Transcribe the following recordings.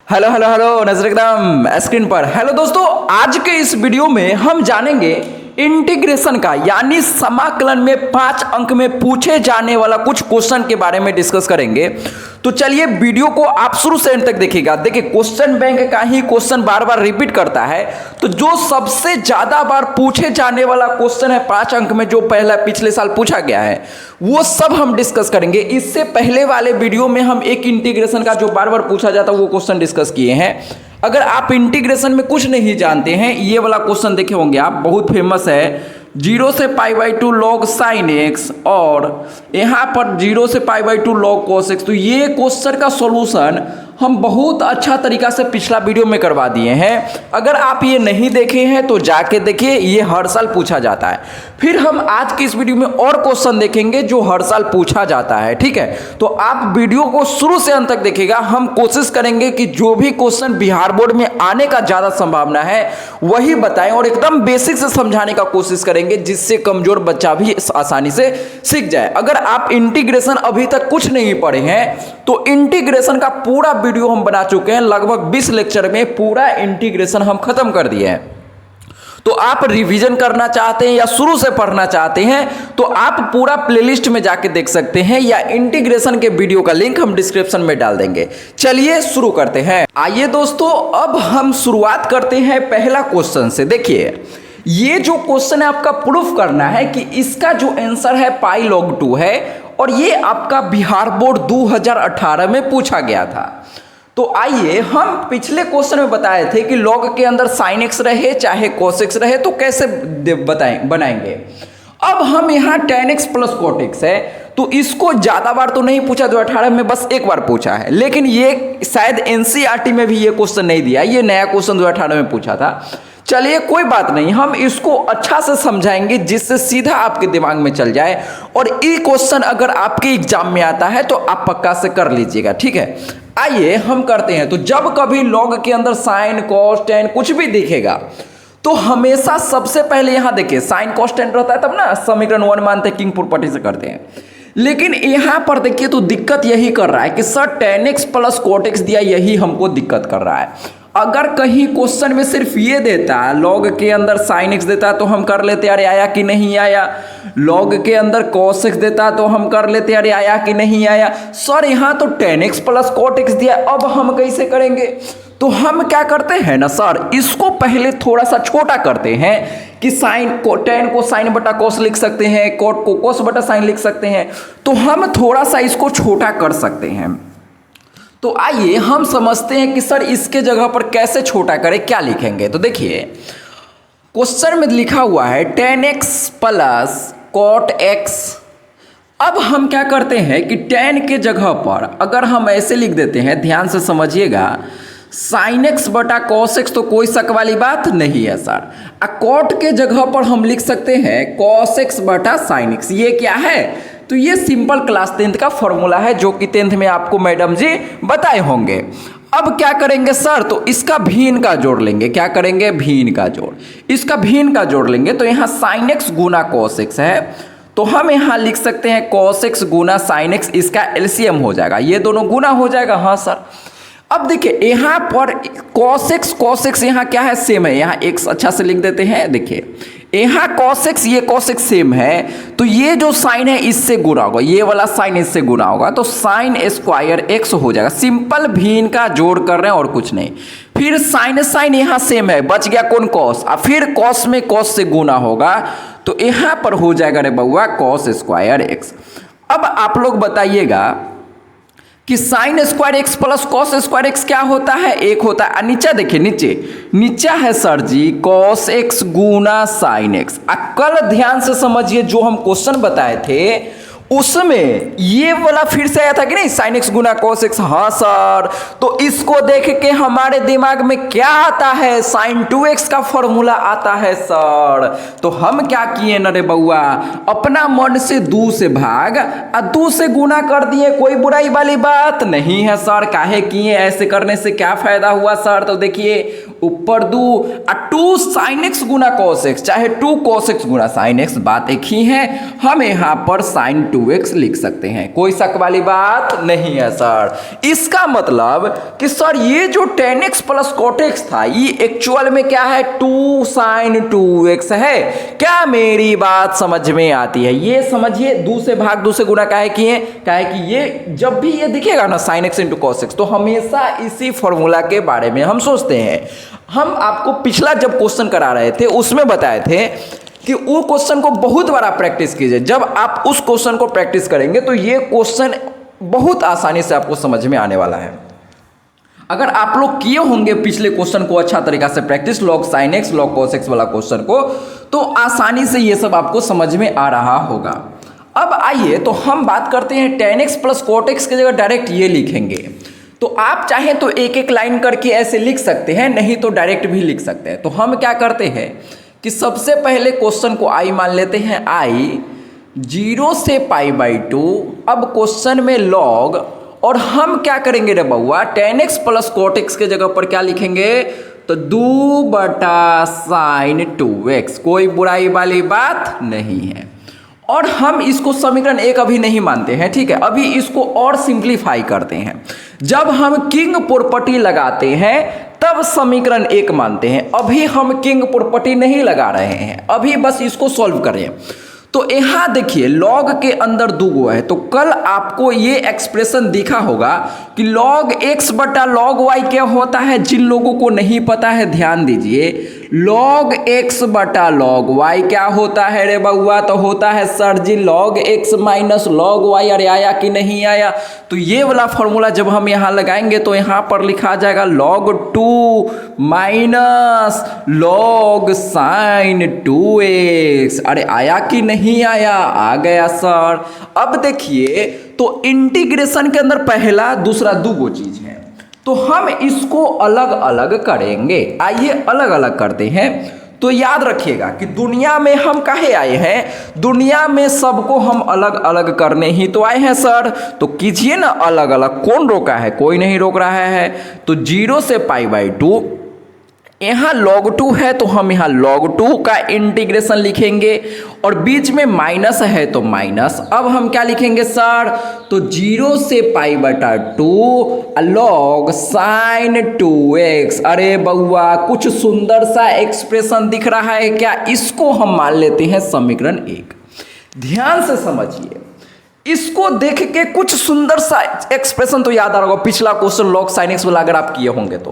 Hello hello hello, नजर एकदम screen पर। हेलो दोस्तों, आज के इस वीडियो में हम जानेंगे इंटीग्रेशन का यानी समाकलन में 5 अंक में पूछे जाने वाला कुछ क्वेश्चन के बारे में डिस्कस करेंगे। तो चलिए वीडियो को आप शुरू से अंत तक देखिएगा। देखिए, क्वेश्चन बैंक का ही क्वेश्चन बार बार रिपीट करता है, तो जो सबसे ज्यादा बार पूछे जाने वाला क्वेश्चन है 5 अंक में, जो पहला पिछले साल पूछा गया है, वो सब हम डिस्कस करेंगे। इससे पहले वाले वीडियो में हम एक इंटीग्रेशन का जो बार बार पूछा जाता है वो क्वेश्चन डिस्कस किए हैं। अगर आप इंटीग्रेशन में कुछ नहीं जानते हैं, ये वाला क्वेश्चन देखे होंगे आप, बहुत फेमस है। 0 से π/2 log sin x और यहाँ पर 0 से π/2 log cos x। तो ये क्वेश्चन का सॉल्यूशन हम बहुत अच्छा तरीका से पिछला वीडियो में करवा दिए हैं। अगर आप ये नहीं देखे हैं तो जाके देखिए, ये हर साल पूछा जाता है। फिर हम आज की इस वीडियो में और क्वेश्चन देखेंगे जो हर साल पूछा जाता है, ठीक है। तो आप वीडियो को शुरू से अंत तक देखिएगा। हम कोशिश करेंगे कि जो भी क्वेश्चन बिहार बोर्ड में आने का ज्यादा संभावना है वही बताएं और एकदम बेसिक से समझाने का कोशिश करेंगे, जिससे कमजोर बच्चा भी आसानी से सीख जाए। अगर आप इंटीग्रेशन अभी तक कुछ नहीं पढ़े हैं तो इंटीग्रेशन का पूरा वीडियो हम बना चुके हैं। लगभग 20 लेक्चर में पूरा इंटीग्रेशन हम खत्म कर दिए हैं। तो आप रिवीजन करना चाहते हैं या शुरू से पढ़ना चाहते हैं तो आप पूरा प्लेलिस्ट में जाके देख सकते हैं, या इंटीग्रेशन के वीडियो का लिंक हम डिस्क्रिप्शन में डाल देंगे। चलिए शुरू करते हैं। आइए दोस्तों, अब हम शुरुआत करते हैं पहला क्वेश्चन से। देखिए, ये जो क्वेश्चन है आपका प्रूफ करना है कि इसका जो आंसर है पाई log 2 है, और ये आपका बिहार बोर्ड 2018 में पूछा गया था। तो आइए, हम पिछले क्वेश्चन में बताए थे कि log के अंदर sin x रहे चाहे cos x रहे तो कैसे बनाएंगे। अब हम यहाँ tan x plus cot x है, तो इसको ज्यादा बार तो नहीं पूछा, 2018 में बस एक बार पूछा है। लेकिन ये शायद एनसीईआरटी में भी ये क्वेश्चन नहीं दिया, ये नया क्वेश्चन 2018 में पूछा था। चलिए कोई बात नहीं, हम इसको अच्छा से समझाएंगे जिससे सीधा आपके दिमाग में चल जाए। और ये क्वेश्चन अगर आपके एग्जाम में आता है तो आप पक्का से कर लीजिएगा, ठीक है। आइए हम करते हैं। तो जब कभी log के अंदर साइन cos tan कुछ भी दिखेगा तो हमेशा सबसे पहले यहां देखिए साइन cos tan रहता है, तब ना समीकरण 1 मानते हैं, किंग प्रॉपर्टी से करते हैं। लेकिन यहां पर देखिए तो दिक्कत यही कर रहा है कि sir tan x plus cot x दिया, यही हमको दिक्कत कर रहा है। अगर कहीं क्वेश्चन में सिर्फ ये देता है log के अंदर sin x देता तो हम कर लेते अरे आया कि नहीं आया, log के अंदर cos x देता तो हम कर लेते अरे आया कि नहीं आया। सर यहाँ तो tan x plus cot x दिया, अब हम कैसे करेंगे? तो हम क्या करते हैं ना सर, इसको पहले थोड़ा सा छोटा करते हैं कि साइन को tan को साइन बटा cos लिख सकते हैं, cot को cos बटा साइन लिख सकते हैं। तो हम थोड़ा सा इसको छोटा कर सकते हैं। तो आइए हम समझते हैं कि सर इसके जगह पर कैसे छोटा करें, क्या लिखेंगे। तो देखिए, क्वेश्चन में लिखा हुआ है tan x plus cot x। अब हम क्या करते हैं कि tan के जगह पर अगर हम ऐसे लिख देते हैं, ध्यान से समझिएगा, sin x बटा cos x तो कोई शक वाली बात नहीं है सर। cot के जगह पर हम लिख सकते हैं cos x बटा sin x। ये क्या है? तो ये सिंपल क्लास 10th का फॉर्मूला है, जो कि 10th में आपको मैडम जी बताए होंगे। अब क्या करेंगे सर, तो इसका भिन्न का जोड़ लेंगे। क्या करेंगे? भिन्न का जोड़। इसका भिन्न का जोड़ लेंगे तो यहाँ sin x गुना cos x है, तो हम यहाँ लिख सकते हैं cos x गुना sin x, इसका एलसीएम हो जाएगा, ये दोनों गुना हो जाएगा। हाँ सर। अब देखिए यहाँ पर cos x यहाँ क्या है? सेम है। यहाँ x अच्छा से लिख देते हैं। देखिए यहाँ cos x, ये cos x सेम है, तो ये जो साइन है इससे गुना होगा, ये वाला साइन इससे गुना होगा, तो साइन स्क्वायर x हो जाएगा। सिंपल भिन्न का जोड़ कर रहे हैं और कुछ नहीं। फिर साइन साइन यहाँ सेम है, बच गया कौन? cos। और फिर cos में cos से गुना होगा, तो यहाँ पर हो जाएगा रे बउआ cos स्क्वायर x। अब आप लोग बताइएगा कि sine square x plus cos square x क्या होता है? एक होता है। नीचे देखिए, नीचे है सर जी कॉस एक्स गुना साइन एक्स। कल ध्यान से समझिए, जो हम क्वेश्चन बताए थे उसमें ये वाला फिर से आया था कि नहीं, साइन एक्स गुना कॉस एक्स। हाँ सर। तो इसको देख के हमारे दिमाग में क्या आता है? साइन 2x का फॉर्मूला आता है सर। तो हम क्या किए न रे बउआ, अपना मन से 2 से भाग और 2 से गुना कर दिए। कोई बुराई वाली बात नहीं है सर। काहे किए? ऐसे करने से क्या फायदा हुआ सर? तो देखिए ऊपर 2 और 2 sin x गुना cos x, चाहे 2 cos x गुना sin x, बात एक ही है। हम यहाँ पर sin 2x लिख सकते हैं, कोई शक वाली बात नहीं है सर। इसका मतलब कि सर ये जो tan x plus cot x था ये एक्चुअल में क्या है, 2 sin 2x है। क्या मेरी बात समझ में आती है? ये समझिए 2 से भाग 2 से गुना काहे किए, काहे कि ये जब भी ये दिखेगा ना sin x into cos x तो हमेशा इसी फॉर्मूला के बारे में हम सोचते हैं। हम आपको पिछला जब क्वेश्चन करा रहे थे उसमें बताए थे कि वो क्वेश्चन को बहुत बार प्रैक्टिस कीजिए। जब आप उस क्वेश्चन को प्रैक्टिस करेंगे तो ये क्वेश्चन बहुत आसानी से आपको समझ में आने वाला है। अगर आप लोग किए होंगे पिछले क्वेश्चन को अच्छा तरीका से practice, log sin x log cos x वाला क्वेश्चन को, तो आसानी से ये सब आपको समझ में आ रहा होगा। अब आइए तो हम बात करते हैं tan x plus cot x की जगह डायरेक्ट ये लिखेंगे। तो आप चाहें तो एक एक लाइन करके ऐसे लिख सकते हैं, नहीं तो डायरेक्ट भी लिख सकते हैं। तो हम क्या करते हैं कि सबसे पहले क्वेश्चन को i मान लेते हैं, i 0 से π/2। अब क्वेश्चन में log, और हम क्या करेंगे रे बउआ, tan x plus cot x के जगह पर क्या लिखेंगे, तो 2 बटा sin 2x, कोई बुराई वाली बात नहीं है। और हम इसको समीकरण 1 अभी नहीं मानते हैं, ठीक है, अभी इसको और सिंप्लीफाई करते हैं। जब हम किंग प्रॉपर्टी लगाते हैं तब समीकरण 1 मानते हैं, अभी हम किंग प्रॉपर्टी नहीं लगा रहे हैं, अभी बस इसको सॉल्व करें। तो यहाँ देखिए log के अंदर 2 गो है, तो कल आपको ये एक्सप्रेशन दिखा होगा कि log x बटा log y क्या होता है। जिन लोगों को नहीं पता है ध्यान दीजिए, log x बटा log y क्या होता है रे बउआ, तो होता है सर जी log x minus log y। अरे आया कि नहीं आया? तो ये वाला फॉर्मूला जब हम यहाँ लगाएंगे तो यहाँ पर लिखा जाएगा log 2 minus log sin 2x। अरे आया कि नहीं आया? आ गया सर। अब देखिए तो इंटीग्रेशन के अंदर पहला दूसरा 2 गो चीज है, तो हम इसको अलग अलग करेंगे। आइए अलग अलग करते हैं। तो याद रखिएगा कि दुनिया में हम काहे आए हैं, दुनिया में सबको हम अलग अलग करने ही तो आए हैं सर। तो कीजिए ना अलग अलग, कौन रोका है? कोई नहीं रोक रहा है। तो 0 से π/2, यहाँ log 2 है तो हम यहाँ log 2 का इंटीग्रेशन लिखेंगे, और बीच में माइनस है तो माइनस। अब हम क्या लिखेंगे सर, तो 0 से π/2 log sin 2x। अरे बउआ कुछ सुंदर सा एक्सप्रेशन दिख रहा है क्या? इसको हम मान लेते हैं समीकरण 1। ध्यान से समझिए, इसको देख के कुछ सुंदर सा एक्सप्रेशन तो याद आ रहा होगा, पिछला क्वेश्चन log sin x वाला अगर आप किए होंगे तो,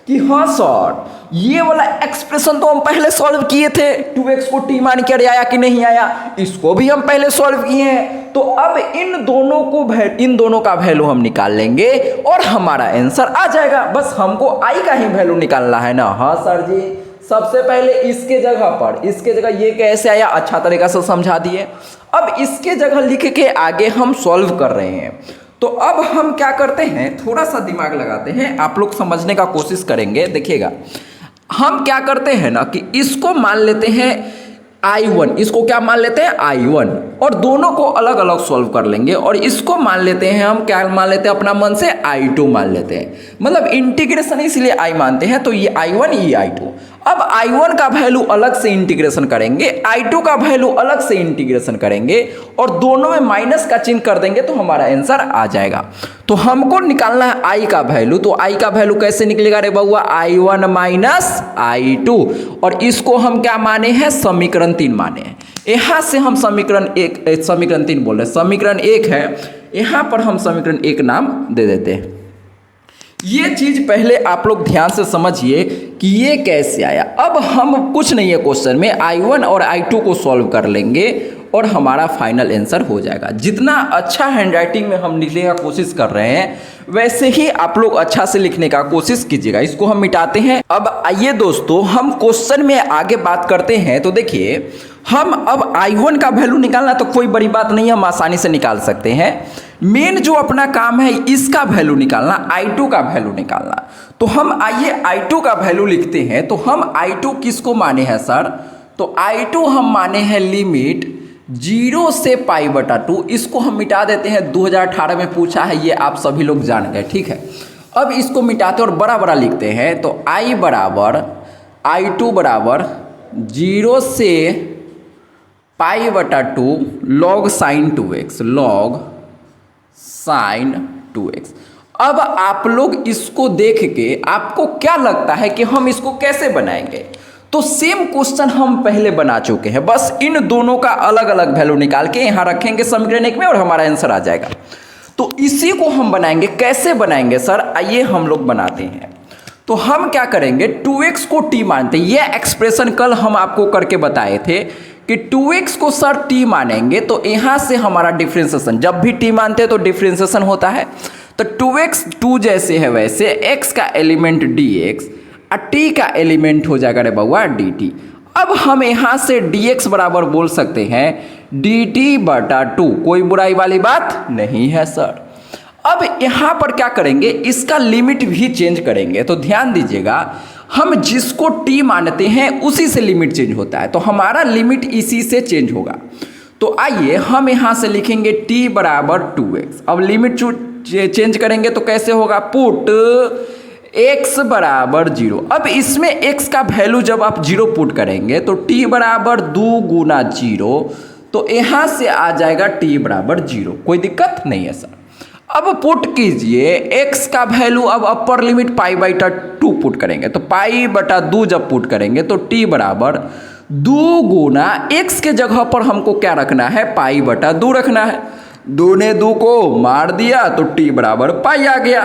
कि हाँ सर ये वाला एक्सप्रेशन तो हम पहले सॉल्व किए थे, 2x को t मान के आया कि नहीं आया, इसको भी हम पहले सॉल्व किए हैं। तो अब इन दोनों का वैल्यू हम निकाल लेंगे और हमारा आंसर आ जाएगा। बस हमको i का ही वैल्यू निकालना है ना। हाँ सर जी, सबसे पहले इसके जगह ये कैसे आया, अच्छा तरीका से समझा दिए। अब इसके जगह लिख के आगे हम सॉल्व कर रहे हैं। तो अब हम क्या करते हैं, थोड़ा सा दिमाग लगाते हैं, आप लोग समझने का कोशिश करेंगे। देखिएगा हम क्या करते हैं ना कि इसको मान लेते हैं I1, इसको क्या मान लेते हैं I1, और दोनों को अलग अलग सॉल्व कर लेंगे। और इसको मान लेते हैं हम, क्या मान लेते हैं अपना मन से, I2 मान लेते हैं। मतलब इंटीग्रेशन इसलिए I मानते हैं, तो ये I1 ये I2। अब I1 का वैल्यू अलग से इंटीग्रेशन करेंगे, I2 का वैल्यू अलग से इंटीग्रेशन करेंगे, और दोनों में माइनस का चिन्ह कर देंगे तो हमारा आंसर आ जाएगा। तो हमको निकालना है I का वैल्यू। तो I का वैल्यू कैसे निकलेगा रे बउआ, I1 माइनस I2, और इसको हम क्या माने हैं, समीकरण 3 माने हैं। यहाँ से हम समीकरण 3 बोल रहे हैं, समीकरण 1 है, यहाँ पर हम समीकरण 1 नाम दे देते हैं। ये चीज पहले आप लोग ध्यान से समझिए कि ये कैसे आया। अब हम कुछ नहीं है क्वेश्चन में, I1 और I2 को सॉल्व कर लेंगे और हमारा फाइनल आंसर हो जाएगा। जितना अच्छा हैंडराइटिंग में हम लिखने का कोशिश कर रहे हैं वैसे ही आप लोग अच्छा से लिखने का कोशिश कीजिएगा। इसको हम मिटाते हैं। अब आइए दोस्तों हम क्वेश्चन में आगे बात करते हैं। तो देखिए हम अब I1 का वैल्यू निकालना तो कोई बड़ी बात नहीं है, हम आसानी से निकाल सकते हैं। मेन जो अपना काम है इसका वैल्यू निकालना, I2 का वैल्यू निकालना। तो हम आइए I2 का वैल्यू लिखते हैं। तो हम I2 किसको माने हैं सर, तो I2 हम माने हैं लिमिट 0 से π/2। इसको हम मिटा देते हैं, 2018 में पूछा है, ये आप सभी लोग जान गए, ठीक है। अब इसको मिटाते और बड़ा बड़ा लिखते हैं, तो I बराबर I2 बराबर 0 से पाई बटा 2 log sin 2x, log sin 2x। अब आप लोग इसको देख के आपको क्या लगता है कि हम इसको कैसे बनाएंगे? तो सेम क्वेश्चन हम पहले बना चुके हैं, बस इन दोनों का अलग अलग वैल्यू निकाल के यहाँ रखेंगे समीकरण एक में और हमारा आंसर आ जाएगा। तो इसी को हम बनाएंगे। कैसे बनाएंगे सर? आइए हम लोग बनाते हैं। तो हम क्या करेंगे, 2x को t मानते हैं। ये एक्सप्रेशन कल हम आपको करके बताए थे कि 2x को सर t मानेंगे तो यहाँ से हमारा डिफ्रेंसिएशन, जब भी t मानते हैं तो डिफ्रेंसिएशन होता है। तो 2x 2 जैसे है वैसे x का एलिमेंट dx और t का एलिमेंट हो जाएगा रे बउआ dt। अब हम यहाँ से dx बराबर बोल सकते हैं dt बटा 2, कोई बुराई वाली बात नहीं है सर। अब यहाँ पर क्या करेंगे, इसका लिमिट भी चेंज करेंगे। तो ध्यान दीजिएगा, हम जिसको t मानते हैं उसी से लिमिट चेंज होता है, तो हमारा लिमिट इसी से चेंज होगा। तो आइए हम यहाँ से लिखेंगे t बराबर 2x। अब लिमिट चेंज करेंगे तो कैसे होगा, पुट x बराबर 0। अब इसमें x का वैल्यू जब आप 0 पुट करेंगे तो t बराबर 2 गुना 0, तो यहाँ से आ जाएगा t बराबर 0, कोई दिक्कत नहीं है सर। अब पुट कीजिए x का वैल्यू, अब अपर लिमिट पाई बटा 2 पुट करेंगे, तो पाई बटा 2 जब पुट करेंगे तो t बराबर 2 गुना x के जगह पर हमको क्या रखना है, पाई बटा 2 रखना है। 2 ने 2 को मार दिया तो t बराबर पाई आ गया।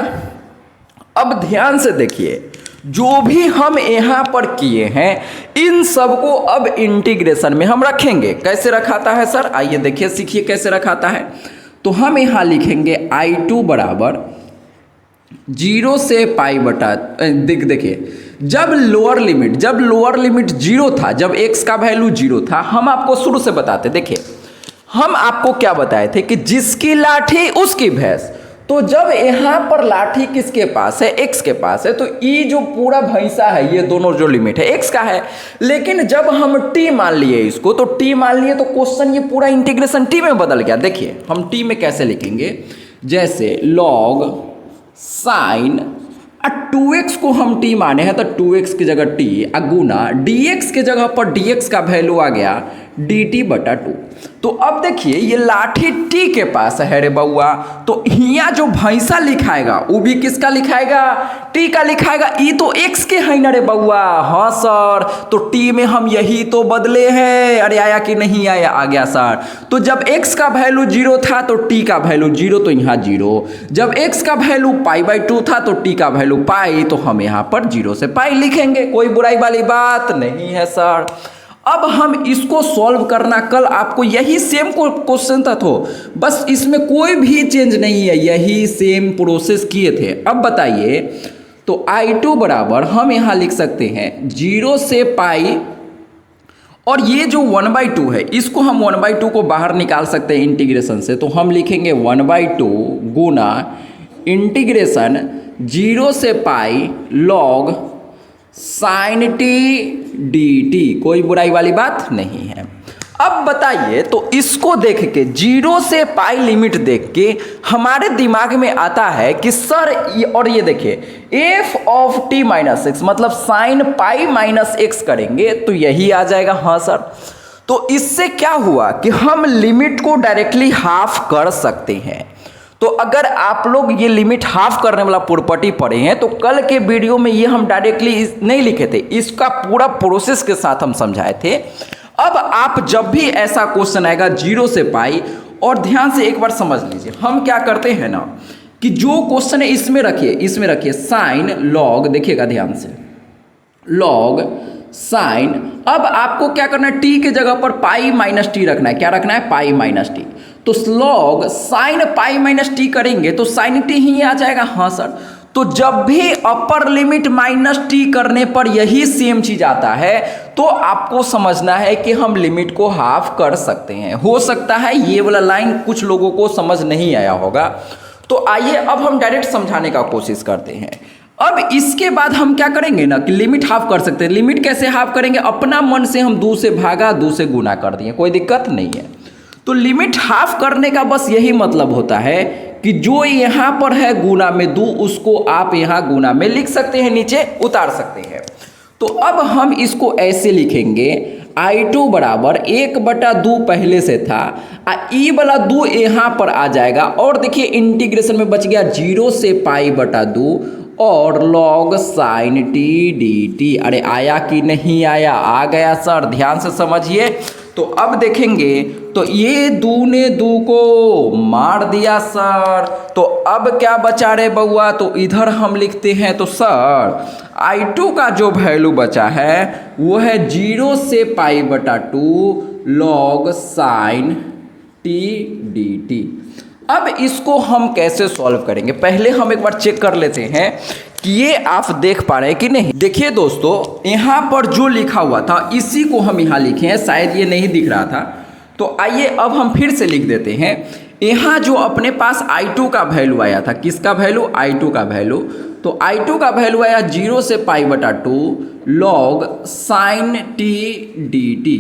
अब ध्यान से देखिए, जो भी हम यहाँ पर किए हैं इन सबको अब इंटीग्रेशन में हम रखेंगे। कैसे रखाता है सर? आइए देखिए, सीखिए कैसे रखाता है। तो हम यहाँ लिखेंगे I2 बराबर 0 से पाई बटा, देखिए जब लोअर लिमिट 0 था, जब x का वैल्यू 0 था, हम आपको शुरू से बताते, देखिए हम आपको क्या बताए थे कि जिसकी लाठी उसकी भैंस। तो जब यहाँ पर लाठी किसके पास है, x के पास है, तो ये जो पूरा भैंसा है, ये दोनों जो लिमिट है x का है। लेकिन जब हम t मान लिए इसको, तो t मान लिए तो क्वेश्चन ये पूरा इंटीग्रेशन t में बदल गया। देखिए हम t में कैसे लिखेंगे, जैसे log sin 2x को हम t माने हैं तो 2x की जगह t गुना dx के जगह पर dx का वैल्यू आ गया dt बटा 2। तो अब देखिए ये लाठी t के पास है रे बउआ, तो यहाँ जो भैंसा लिखाएगा वो भी किसका लिखाएगा, t का लिखाएगा। ये तो x के है ना रे बउआ। हाँ सर, तो t में हम यही तो बदले हैं। अरे आया कि नहीं आया? आ गया सर। तो जब x का वैल्यू 0 था तो t का वैल्यू 0, तो यहाँ 0। जब x का वैल्यू पाई बाई 2 था तो t का वैल्यू पाई, तो हम यहाँ पर 0 से पाई लिखेंगे, कोई बुराई वाली बात नहीं है सर। अब हम इसको सॉल्व करना, कल आपको यही सेम क्वेश्चन था, तो बस इसमें कोई भी चेंज नहीं है, यही सेम प्रोसेस किए थे। अब बताइए, तो I2 बराबर हम यहाँ लिख सकते हैं 0 से पाई, और ये जो 1/2 है इसको हम 1/2 को बाहर निकाल सकते हैं इंटीग्रेशन से। तो हम लिखेंगे 1/2 गुना इंटीग्रेशन 0 से पाई log sin t dt, कोई बुराई वाली बात नहीं है। अब बताइए, तो इसको देख के 0 से पाई लिमिट देख के हमारे दिमाग में आता है कि सर और ये देखिए f of t minus x, मतलब साइन पाई माइनस एक्स करेंगे तो यही आ जाएगा। हाँ सर, तो इससे क्या हुआ कि हम लिमिट को डायरेक्टली हाफ कर सकते हैं। तो अगर आप लोग ये लिमिट हाफ करने वाला प्रॉपर्टी पढ़े हैं तो कल के वीडियो में ये हम डायरेक्टली नहीं लिखे थे, इसका पूरा प्रोसेस के साथ हम समझाए थे। अब आप जब भी ऐसा क्वेश्चन आएगा 0 से पाई, और ध्यान से एक बार समझ लीजिए, हम क्या करते हैं ना कि जो क्वेश्चन है इसमें रखिए साइन लॉग, देखिएगा ध्यान से, लॉग साइन। अब आपको क्या करना है, टी के जगह पर पाई माइनस टी रखना है। क्या रखना है? Pi minus t. तो log sine pi minus t करेंगे तो साइन टी ही आ जाएगा। हाँ सर, तो जब भी अपर लिमिट माइनस टी करने पर यही सेम चीज आता है तो आपको समझना है कि हम लिमिट को हाफ कर सकते हैं। हो सकता है ये वाला लाइन कुछ लोगों को समझ नहीं आया होगा, तो आइए अब हम डायरेक्ट समझाने का कोशिश करते हैं। अब इसके बाद हम क्या करेंगे ना कि लिमिट हाफ कर सकते हैं। लिमिट कैसे हाफ करेंगे? अपना मन से हम 2 से भागा, 2 से गुना कर दिए, कोई दिक्कत नहीं है। तो लिमिट हाफ करने का बस यही मतलब होता है कि जो यहाँ पर है गुना में 2 उसको आप यहाँ गुना में लिख सकते हैं, नीचे उतार सकते हैं। तो अब हम इसको ऐसे लिखेंगे I2 बराबर 1/2 पहले से था, ई वाला 2 यहाँ पर आ जाएगा और देखिए इंटीग्रेशन में बच गया 0 से π/2 और log sin t dt। अरे आया कि नहीं आया? आ गया सर, ध्यान से समझिए। तो अब देखेंगे तो ये 2 ने 2 को मार दिया सर, तो अब क्या बचा रे बउआ? तो इधर हम लिखते हैं तो सर I2 का जो वैल्यू बचा है वो है 0 से π/2 log sin t dt। अब इसको हम कैसे सॉल्व करेंगे, पहले हम एक बार चेक कर लेते हैं कि ये आप देख पा रहे हैं कि नहीं। देखिए दोस्तों, यहाँ पर जो लिखा हुआ था इसी को हम यहाँ लिखे हैं, शायद ये नहीं दिख रहा था, तो आइए अब हम फिर से लिख देते हैं। यहाँ जो अपने पास I2 का वैल्यू आया था, किसका वैल्यू? I2 का वैल्यू। तो I2 का वैल्यू आया 0 से π/2 log sin t dt।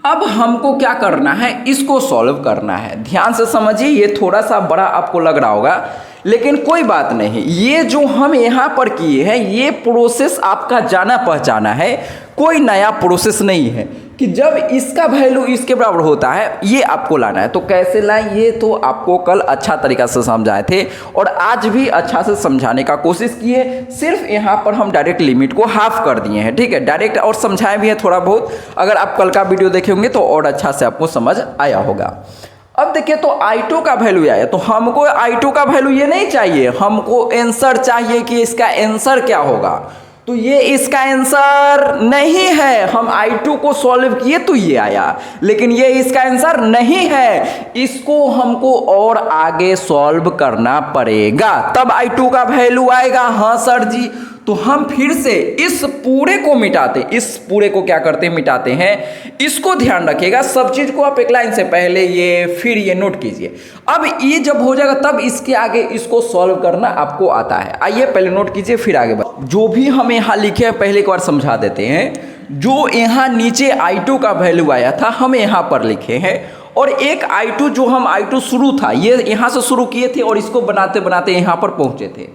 अब हमको क्या करना है, इसको सॉल्व करना है। ध्यान से समझिए, ये थोड़ा सा बड़ा आपको लग रहा होगा लेकिन कोई बात नहीं, ये जो हम यहाँ पर किए हैं ये प्रोसेस आपका जाना पहचाना है, कोई नया प्रोसेस नहीं है कि जब इसका वैल्यू इसके बराबर होता है ये आपको लाना है। तो कैसे लाएं, ये तो आपको कल अच्छा तरीका से समझाए थे और आज भी अच्छा से समझाने का कोशिश किए, सिर्फ यहाँ पर हम डायरेक्ट लिमिट को हाफ कर दिए हैं, ठीक है। डायरेक्ट और समझाए भी है थोड़ा बहुत, अगर आप कल का वीडियो देखे होंगे तो और अच्छा से आपको समझ आया होगा। अब देखिए तो I2 का वैल्यू आया, तो हमको I2 का वैल्यू ये नहीं चाहिए, हमको आंसर चाहिए कि इसका आंसर क्या होगा। तो ये इसका आंसर नहीं है, हम I2 को सॉल्व किए तो ये आया, लेकिन ये इसका आंसर नहीं है, इसको हमको और आगे सॉल्व करना पड़ेगा तब I2 का वैल्यू आएगा। हाँ सर जी, तो हम फिर से इस पूरे को मिटाते, इस पूरे को क्या करते हैं, मिटाते हैं। इसको ध्यान रखिएगा, सब चीज को आप एक लाइन से पहले ये फिर ये नोट कीजिए। अब ये जब हो जाएगा तब इसके आगे इसको सॉल्व करना आपको आता है। आइए पहले नोट कीजिए फिर आगे बढ़। जो भी हम यहाँ लिखे हैं पहले एक बार समझा देते हैं। जो यहाँ नीचे I2 का वैल्यू आया था हम यहाँ पर लिखे हैं, और एक I2 जो हम I2 शुरू था ये यहाँ से शुरू किए थे और इसको बनाते बनाते यहाँ पर पहुँचे थे।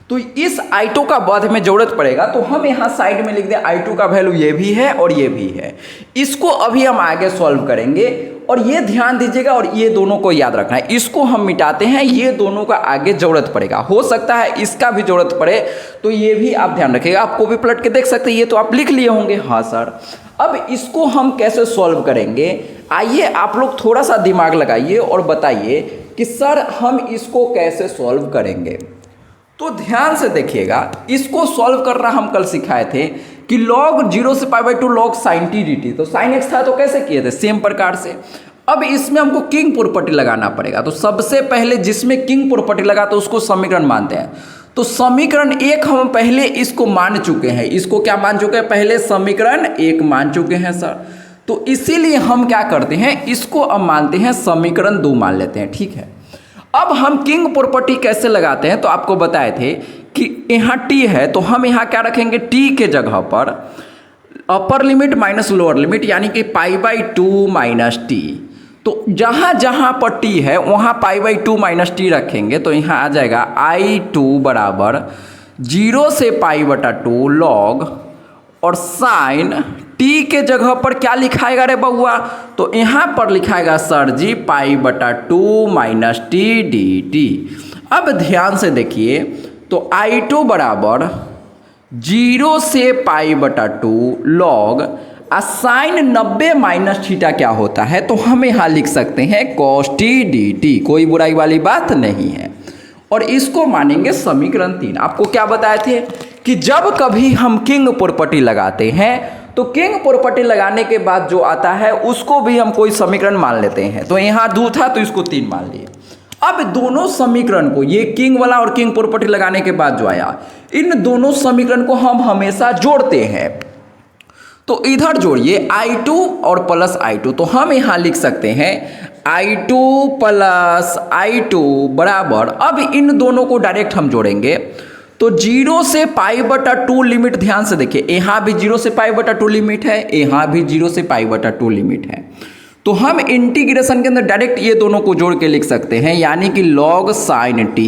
तो इस I2 का बाद में जरूरत पड़ेगा तो हम यहाँ साइड में लिख दें I2 का वैल्यू ये भी है और ये भी है। इसको अभी हम आगे सॉल्व करेंगे और ये ध्यान दीजिएगा और ये दोनों को याद रखना है। इसको हम मिटाते हैं, ये दोनों का आगे जरूरत पड़ेगा, हो सकता है इसका भी जरूरत पड़े, तो ये भी आप ध्यान रखिएगा। आपको भी पलट के देख सकते हैं, ये तो आप लिख लिए होंगे। हाँ सर, अब इसको हम कैसे सॉल्व करेंगे, आइए आप लोग थोड़ा सा दिमाग लगाइए और बताइए कि सर हम इसको कैसे सॉल्व करेंगे। तो ध्यान से देखिएगा, इसको सॉल्व करना हम कल सिखाए थे कि log 0 से π/2 log sin t dt। तो sin x था तो कैसे किए थे, सेम प्रकार से। अब इसमें हमको किंग प्रॉपर्टी लगाना पड़ेगा। तो सबसे पहले जिसमें किंग प्रॉपर्टी लगा तो उसको समीकरण मानते हैं। तो समीकरण 1 हम पहले इसको मान चुके हैं। इसको क्या मान चुके हैं, पहले समीकरण 1 मान चुके हैं सर। तो इसीलिए हम क्या करते हैं, इसको अब मानते हैं समीकरण 2 मान लेते हैं, ठीक है। अब हम किंग प्रॉपर्टी कैसे लगाते हैं, तो आपको बताए थे कि यहाँ t है तो हम यहाँ क्या रखेंगे, t के जगह पर upper limit minus lower limit, यानी कि π/2 माइनस टी। तो जहाँ जहाँ पर t है वहाँ π/2 माइनस टी रखेंगे, तो यहाँ आ जाएगा I2 बराबर 0 से π/2 log और साइन t के जगह पर क्या लिखाएगा रे बउआ, तो यहाँ पर लिखाएगा सर जी π/2 माइनस टी dt। अब ध्यान से देखिए, तो I2 बराबर 0 से π/2 log साइन 90 माइनस थीटा क्या होता है, तो हम यहाँ लिख सकते हैं cos t dt, कोई बुराई वाली बात नहीं है। और इसको मानेंगे समीकरण 3। आपको क्या बताए थे कि जब कभी हम किंग प्रॉपर्टी लगाते हैं तो किंग प्रॉपर्टी लगाने के बाद जो आता है उसको भी हम कोई समीकरण मान लेते हैं। तो यहाँ 2 था तो इसको 3 मान लिए। अब दोनों समीकरण को, ये किंग वाला और किंग प्रॉपर्टी लगाने के बाद जो आया, इन दोनों समीकरण को हम हमेशा जोड़ते हैं। तो इधर जोड़िए I2 और प्लस I2, तो हम यहाँ लिख सकते हैं I2 प्लस I2 बराबर, अब इन दोनों को डायरेक्ट हम जोड़ेंगे तो 0 से π/2 लिमिट, ध्यान से देखिए यहाँ भी 0 से π/2 लिमिट है, यहाँ भी 0 से π/2 लिमिट है। तो हम इंटीग्रेशन के अंदर डायरेक्ट ये दोनों को जोड़ के लिख सकते हैं, यानी कि log sin t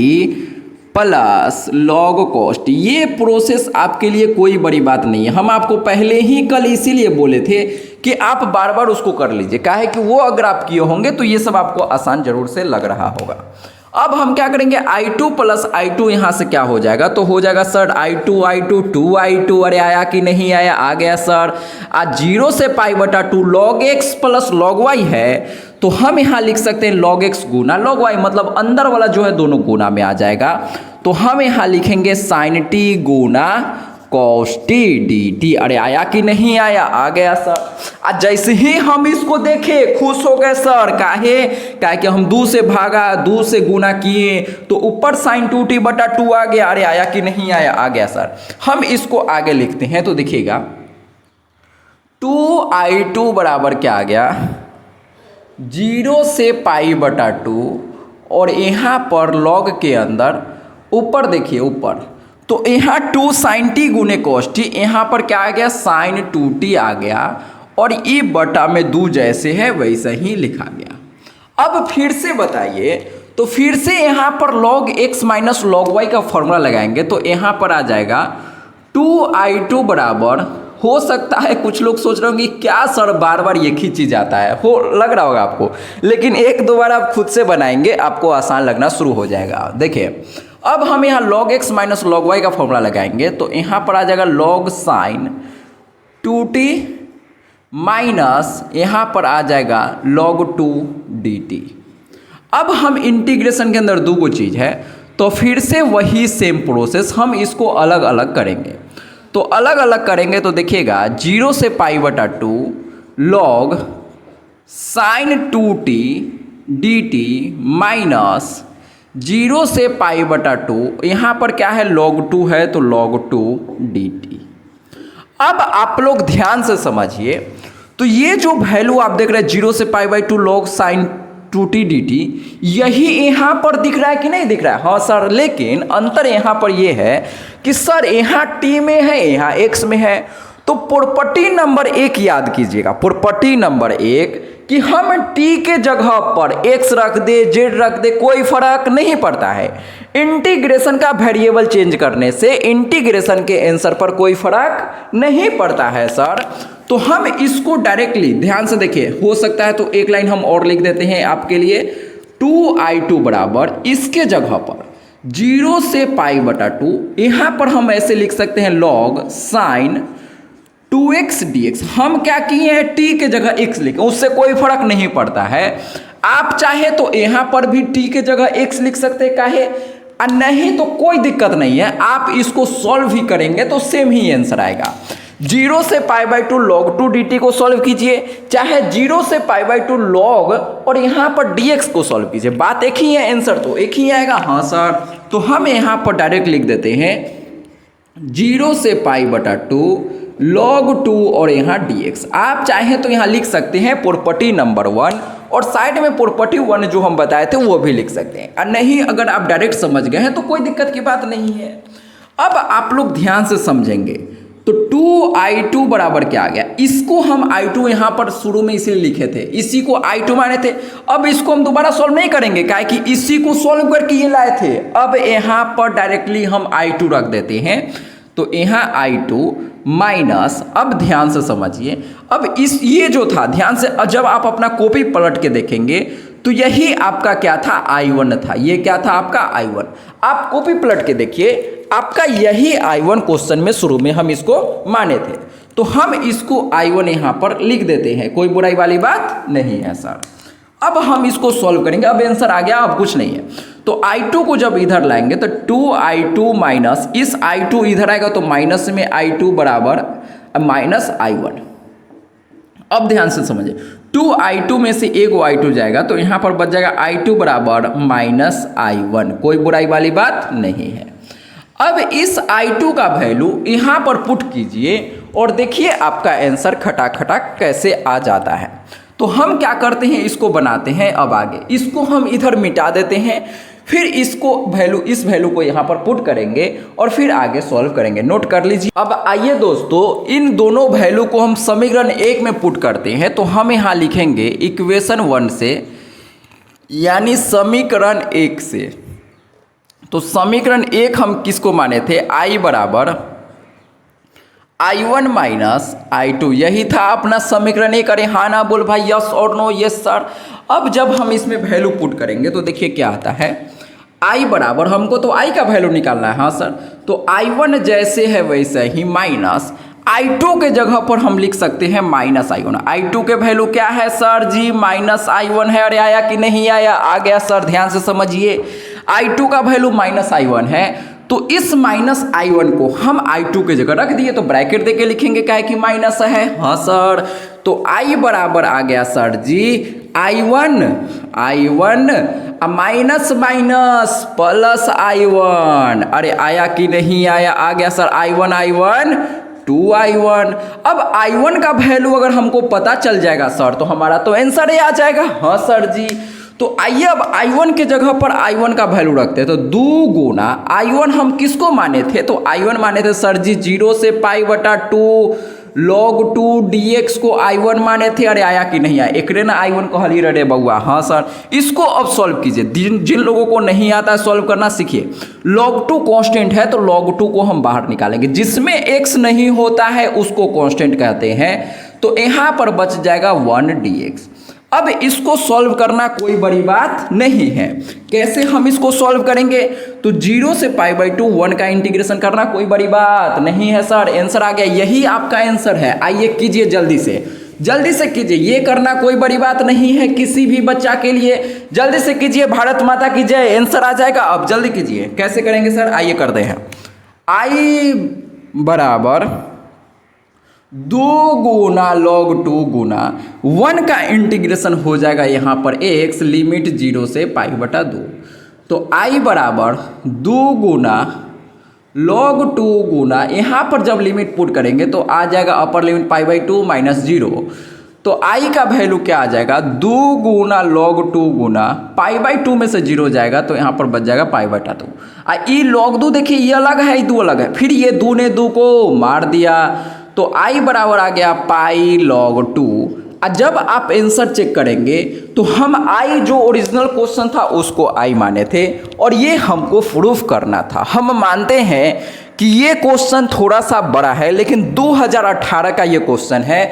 plus log cos t। ये प्रोसेस आपके लिए कोई बड़ी बात नहीं है, हम आपको पहले ही कल इसीलिए बोले थे कि आप बार बार उसको कर लीजिए, काहे कि वो अगर आप किए होंगे तो ये सब आपको आसान जरूर से लग रहा होगा। अब हम क्या करेंगे, i2 प्लस i2 यहाँ से क्या हो जाएगा, तो हो जाएगा सर i2 2i2, अरे आया कि नहीं आया, आ गया सर। आज 0 से π/2 log x plus log y है, तो हम यहाँ लिख सकते हैं log x गुना log y, मतलब अंदर वाला जो है दोनों गुना में आ जाएगा। तो हम यहाँ लिखेंगे sin t गुना cos t dt। अरे आया कि नहीं आया, आ गया सर। आज जैसे ही हम इसको देखे खुश हो गए सर, काहे कि हम 2 से भागा 2 से गुना किए तो ऊपर sin 2t/2 आ गया। अरे आया कि नहीं आया, आ गया सर। हम इसको आगे लिखते हैं तो देखिएगा 2i2 बराबर क्या आ गया, 0 से π/2, और यहाँ पर log के अंदर ऊपर देखिए ऊपर, तो यहाँ 2 sin t गुने cos t, यहाँ पर क्या आ गया sin 2t आ गया, और ई बटा में 2 जैसे है वैसे ही लिखा गया। अब फिर से बताइए, तो फिर से यहाँ पर log x minus log y का फॉर्मूला लगाएंगे, तो यहाँ पर आ जाएगा 2i2 बराबर, हो सकता है कुछ लोग सोच रहे होंगे क्या सर बार बार एक ही चीज़ आता है, हो लग रहा होगा आपको, लेकिन एक दो बार आप खुद से बनाएंगे आपको आसान लगना शुरू हो जाएगा। देखिए अब हम यहाँ log x minus log y का फॉर्मूला लगाएंगे, तो यहाँ पर आ जाएगा log sin 2t माइनस यहाँ पर आ जाएगा log 2 dt। अब हम इंटीग्रेशन के अंदर दो गो चीज़ है, तो फिर से वही सेम प्रोसेस हम इसको अलग अलग करेंगे। तो अलग अलग करेंगे तो देखिएगा 0 से π/2 log sin 2t dt minus 0 से π/2, यहाँ पर क्या है log 2 है तो log 2 dt। अब आप लोग ध्यान से समझिए, तो ये जो वैल्यू आप देख रहे हैं 0 से π/2 log sin 2t dt, यही यहाँ पर दिख रहा है कि नहीं दिख रहा है? हाँ सर, लेकिन अंतर यहाँ पर ये है कि सर यहाँ t में है यहाँ x में है, तो प्रॉपर्टी नंबर 1 याद कीजिएगा, प्रॉपर्टी नंबर 1 कि हम t के जगह पर x रख दे z रख दे कोई फर्क नहीं पड़ता है। इंटीग्रेशन का वेरिएबल चेंज करने से इंटीग्रेशन के आंसर पर कोई फर्क नहीं पड़ता है सर। तो हम इसको डायरेक्टली ध्यान से देखिए, हो सकता है तो एक लाइन हम और लिख देते हैं आपके लिए, 2i2 बराबर इसके जगह पर 0 से π/2, यहाँ पर हम ऐसे लिख सकते हैं log sin 2x dx। हम क्या किए हैं, t के जगह x लिखे, उससे कोई फर्क नहीं पड़ता है। आप चाहे तो यहाँ पर भी t के जगह x लिख सकते हैं, काहे नहीं तो कोई दिक्कत नहीं है, आप इसको सॉल्व भी करेंगे तो सेम ही आंसर आएगा। 0 से π/2 log 2 dt को सॉल्व कीजिए, चाहे 0 से π/2 log और यहाँ पर dx को सॉल्व कीजिए, बात एक ही है, आंसर तो एक ही आएगा। हाँ सर, तो हम यहाँ पर डायरेक्ट लिख देते हैं 0 से π/2 log 2 और यहाँ dx। आप चाहें तो यहाँ लिख सकते हैं प्रॉपर्टी नंबर 1, और साइड में प्रॉपर्टी 1 जो हम बताए थे वो भी लिख सकते हैं, और नहीं अगर आप डायरेक्ट समझ गए हैं तो कोई दिक्कत की बात नहीं है। अब आप लोग ध्यान से समझेंगे, तो 2i2 बराबर क्या आ गया, इसको हम i2 यहाँ पर शुरू में इसीलिए लिखे थे, इसी को i2 माने थे। अब इसको हम दोबारा सॉल्व नहीं करेंगे, काहे कि इसी को सॉल्व करके ये लाए थे। अब यहाँ पर डायरेक्टली हम i2 रख देते हैं, तो यहाँ i2 माइनस, अब ध्यान से समझिए, अब इस ये जो था ध्यान से, जब आप अपना कॉपी पलट के देखेंगे तो यही आपका क्या था, i1 था। ये क्या था आपका i1, आप कॉपी पलट के देखिए, आपका यही i1 क्वेश्चन में शुरू में हम इसको माने थे, तो हम इसको i1 यहाँ पर लिख देते हैं, कोई बुराई वाली बात नहीं है सर। अब हम इसको सॉल्व करेंगे, अब आंसर आ गया, अब कुछ नहीं है। तो i2 को जब इधर लाएंगे तो 2i2 माइनस, इस i2 इधर आएगा तो माइनस में i2 बराबर माइनस i1। अब ध्यान से समझिए, 2i2 में से एक i2 जाएगा तो यहाँ पर बच जाएगा i2 बराबर माइनस i1, कोई बुराई वाली बात नहीं है। अब इस i2 का वैल्यू यहाँ पर पुट कीजिए और देखिए आपका आंसर खटाक खटाक कैसे आ जाता है। तो हम क्या करते हैं, इसको बनाते हैं अब आगे, इसको हम इधर मिटा देते हैं, फिर इसको इस वैल्यू को यहाँ पर पुट करेंगे और फिर आगे सॉल्व करेंगे। नोट कर लीजिए। अब आइए दोस्तों, इन दोनों वैल्यू को हम समीकरण 1 में पुट करते हैं। तो हम यहाँ लिखेंगे इक्वेशन 1 से, यानी समीकरण 1 से। तो समीकरण 1 हम किसको माने थे? I बराबर I1 माइनस I2, यही था अपना समीकरण 1। अरे हाँ ना बोल भाई, यस और नो? Yes sir. अब जब हम इसमें वैल्यू पुट करेंगे तो देखिए क्या आता है। I बराबर, हमको तो I का वैल्यू निकालना है। हाँ सर, तो I1 जैसे है वैसे ही माइनस I2 के जगह पर हम लिख सकते हैं माइनस I1। I2 के वैल्यू क्या है सर जी? माइनस I1 है। अरे आया कि नहीं आया? आ गया सर, ध्यान से समझिए। I2 का वैल्यू माइनस I1 है, तो इस माइनस I1 को हम I2 के जगह रख दिए, तो ब्रैकेट देके लिखेंगे क्या है कि माइनस है। हाँ सर, तो I बराबर आ गया सर जी I1 minus minus plus I1। अरे आया कि नहीं आया? आ गया सर। I1 2I1। अब I1 का वैल्यू अगर हमको पता चल जाएगा सर, तो हमारा तो आंसर ही आ जाएगा। हाँ सर जी, तो आइए अब I1 के जगह पर I1 का वैल्यू रखते हैं। तो 2 गुना I1 हम किसको माने थे? तो I1 माने थे सर जी 0 से π/2 log 2 dx को I1 माने थे। अरे आया कि नहीं आया? एक रे ना I1 को हल ही रहे बउआ। हाँ सर, इसको अब सॉल्व कीजिए। जिन लोगों को नहीं आता है सॉल्व करना सीखिए। log 2 कांस्टेंट है, तो log 2 को हम बाहर निकालेंगे। जिसमें x नहीं होता है उसको कांस्टेंट कहते हैं। तो यहाँ पर बच जाएगा 1 dx। अब इसको सॉल्व करना कोई बड़ी बात नहीं है। कैसे हम इसको सॉल्व करेंगे? तो 0 से π/2 1 का इंटीग्रेशन करना कोई बड़ी बात नहीं है सर। आंसर आ गया, यही आपका आंसर है। आइए कीजिए जल्दी से कीजिए। ये करना कोई बड़ी बात नहीं है किसी भी बच्चा के लिए। जल्दी से कीजिए। भारत माता की जय। आंसर आ जाएगा। अब जल्दी कीजिए। कैसे करेंगे सर? आइए करते हैं। I बराबर 2 गुना log 2 गुना 1 का इंटीग्रेशन हो जाएगा यहाँ पर x, लिमिट 0 से π/2। तो I बराबर 2 गुना log 2 गुना, यहाँ पर जब लिमिट पुट करेंगे तो आ जाएगा अपर लिमिट π/2 माइनस 0। तो I का वैल्यू क्या आ जाएगा? 2 गुना log 2 गुना π/2 में से 0 जाएगा, तो यहाँ पर बच जाएगा π/2। ये log 2 देखिए, ये अलग है, ये 2 अलग है। फिर ये 2 ने 2 को मार दिया, तो I बराबर आ गया पाई log 2। जब आप आंसर चेक करेंगे तो हम I जो ओरिजिनल क्वेश्चन था उसको I माने थे, और ये हमको प्रूफ करना था। हम मानते हैं कि ये क्वेश्चन थोड़ा सा बड़ा है, लेकिन 2018 का ये क्वेश्चन है,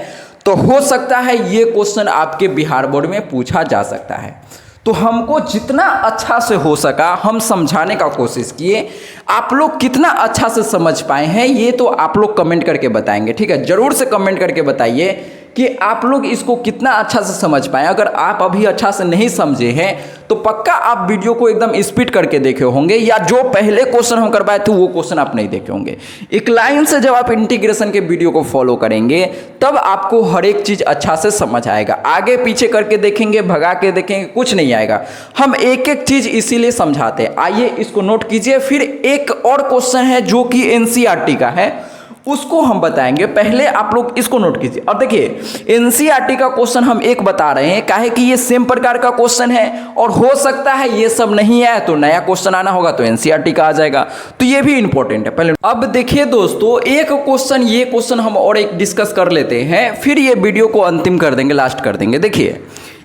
तो हो सकता है ये क्वेश्चन आपके बिहार बोर्ड में पूछा जा सकता है। तो हमको जितना अच्छा से हो सका हम समझाने का कोशिश किए। आप लोग कितना अच्छा से समझ पाए हैं ये तो आप लोग कमेंट करके बताएंगे, ठीक है? जरूर से कमेंट करके बताइए कि आप लोग इसको कितना अच्छा से समझ पाए। अगर आप अभी अच्छा से नहीं समझे हैं तो पक्का आप वीडियो को एकदम स्पीड करके देखे होंगे, या जो पहले क्वेश्चन हम करवाए थे वो क्वेश्चन आप नहीं देखे होंगे। एक लाइन से जब आप इंटीग्रेशन के वीडियो को फॉलो करेंगे तब आपको हर एक चीज़ अच्छा से समझ आएगा। आगे पीछे करके देखेंगे, भगा के देखेंगे, कुछ नहीं आएगा। हम एक एक चीज़ इसीलिए समझाते हैं। आइए इसको नोट कीजिए। फिर एक और क्वेश्चन है जो कि एनसीईआरटी का है, उसको हम बताएंगे। पहले आप लोग इसको नोट कीजिए। और देखिए एनसीईआरटी का क्वेश्चन हम एक बता रहे हैं, काहे कि ये सेम प्रकार का क्वेश्चन है, और हो सकता है ये सब नहीं आया तो नया क्वेश्चन आना होगा तो एनसीईआरटी का आ जाएगा, तो ये भी इंपॉर्टेंट है। पहले अब देखिए दोस्तों, एक क्वेश्चन, ये क्वेश्चन हम और एक डिस्कस कर लेते हैं, फिर ये वीडियो को अंतिम कर देंगे, लास्ट कर देंगे। देखिए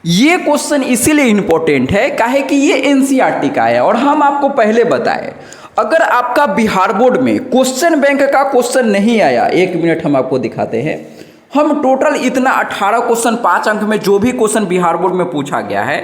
ये क्वेश्चन इसीलिए इंपॉर्टेंट है काहे कि ये एनसीईआरटी का है, और हम आपको पहले बताए अगर आपका बिहार बोर्ड में क्वेश्चन बैंक का क्वेश्चन नहीं आया, 1 मिनट हम आपको दिखाते हैं। हम टोटल इतना 18 क्वेश्चन 5 अंक में जो भी क्वेश्चन बिहार बोर्ड में पूछा गया है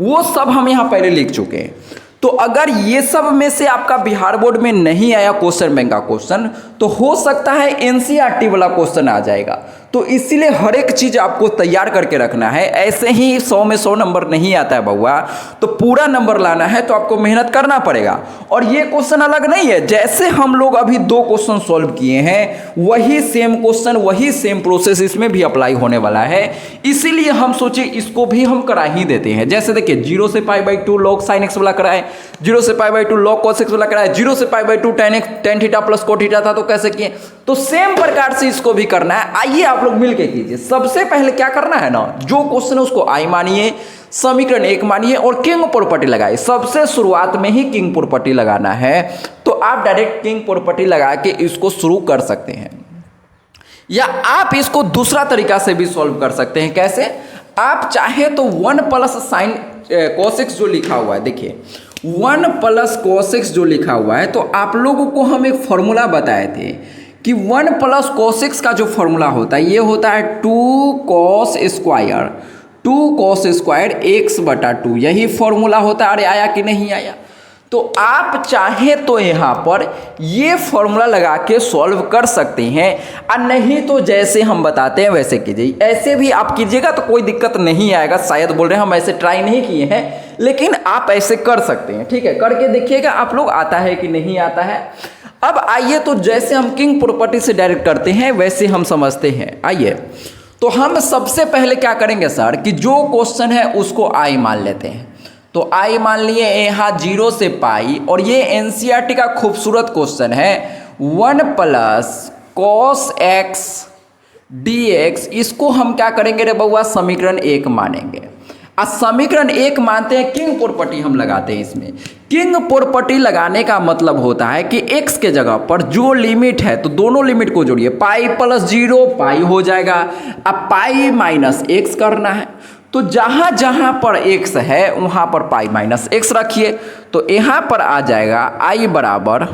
वो सब हम यहाँ पहले लिख चुके हैं। तो अगर ये सब में से आपका बिहार बोर्ड में नहीं आया क्वेश्चन बैंक का क्वेश्चन, तो हो सकता है एनसीईआरटी वाला क्वेश्चन आ जाएगा। तो इसीलिए हर एक चीज़ आपको तैयार करके रखना है। ऐसे ही 100 में 100 नंबर नहीं आता है बउआ, तो पूरा नंबर लाना है तो आपको मेहनत करना पड़ेगा। और ये क्वेश्चन अलग नहीं है, जैसे हम लोग अभी 2 क्वेश्चन सॉल्व किए हैं वही सेम क्वेश्चन, वही सेम प्रोसेस इसमें भी अप्लाई होने वाला है। इसीलिए हम सोचे इसको भी हम करा ही देते हैं। जैसे देखिए 0 से π/2 log sin x वाला कराए, 0 से π/2 log cos x वाला कराए, 0 से π/2 tan theta plus cot theta था तो कैसे किए, तो सेम प्रकार से इसको भी करना है। आइए आप लोग मिलके कीजिए। सबसे पहले क्या करना है ना, जो क्वेश्चन है उसको आई मानिए, समीकरण 1 मानिए और किंग प्रॉपर्टी लगाइए। सबसे शुरुआत में ही किंग प्रॉपर्टी लगाना है, तो आप डायरेक्ट किंग प्रॉपर्टी लगा के इसको शुरू कर सकते हैं, या आप इसको दूसरा तरीका से भी सॉल्व कर सकते हैं। कैसे? आप चाहे तो 1 प्लस साइन कोसेक्स जो लिखा हुआ है, देखिए 1 प्लस कोसेक्स जो लिखा हुआ है, तो आप लोगों को हम एक फॉर्मूला बताए थे कि 1 प्लस कोसेक्स का जो फॉर्मूला होता है ये होता है 2 cos square, 2 cos square x/2, यही फॉर्मूला होता है। अरे आया कि नहीं आया? तो आप चाहे तो यहाँ पर ये फॉर्मूला लगा के सॉल्व कर सकते हैं, और नहीं तो जैसे हम बताते हैं वैसे कीजिए। ऐसे भी आप कीजिएगा तो कोई दिक्कत नहीं आएगा। शायद बोल रहे हैं हम ऐसे ट्राई नहीं किए हैं, लेकिन आप ऐसे कर सकते हैं। ठीक है, करके देखिएगा आप लोग आता है कि नहीं आता है। अब आइए, तो जैसे हम किंग प्रॉपर्टी से डायरेक्ट करते हैं वैसे हम समझते हैं। आइए, तो हम सबसे पहले क्या करेंगे सर कि जो क्वेश्चन है उसको आई मान लेते हैं। तो आई मान लिए यहाँ 0 से पाई, और ये एनसीईआरटी का खूबसूरत क्वेश्चन है 1 प्लस कॉस एक्स dx। इसको हम क्या करेंगे रे बउआ? समीकरण 1 मानेंगे। अब समीकरण 1 मानते हैं, किंग प्रॉपर्टी हम लगाते हैं इसमें। किंग प्रॉपर्टी लगाने का मतलब होता है कि x के जगह पर जो लिमिट है तो दोनों लिमिट को जोड़िए। पाई प्लस 0 पाई हो जाएगा, अब पाई माइनस x करना है, तो जहां जहां पर x है वहां पर पाई माइनस x रखिए। तो यहां पर आ जाएगा i बराबर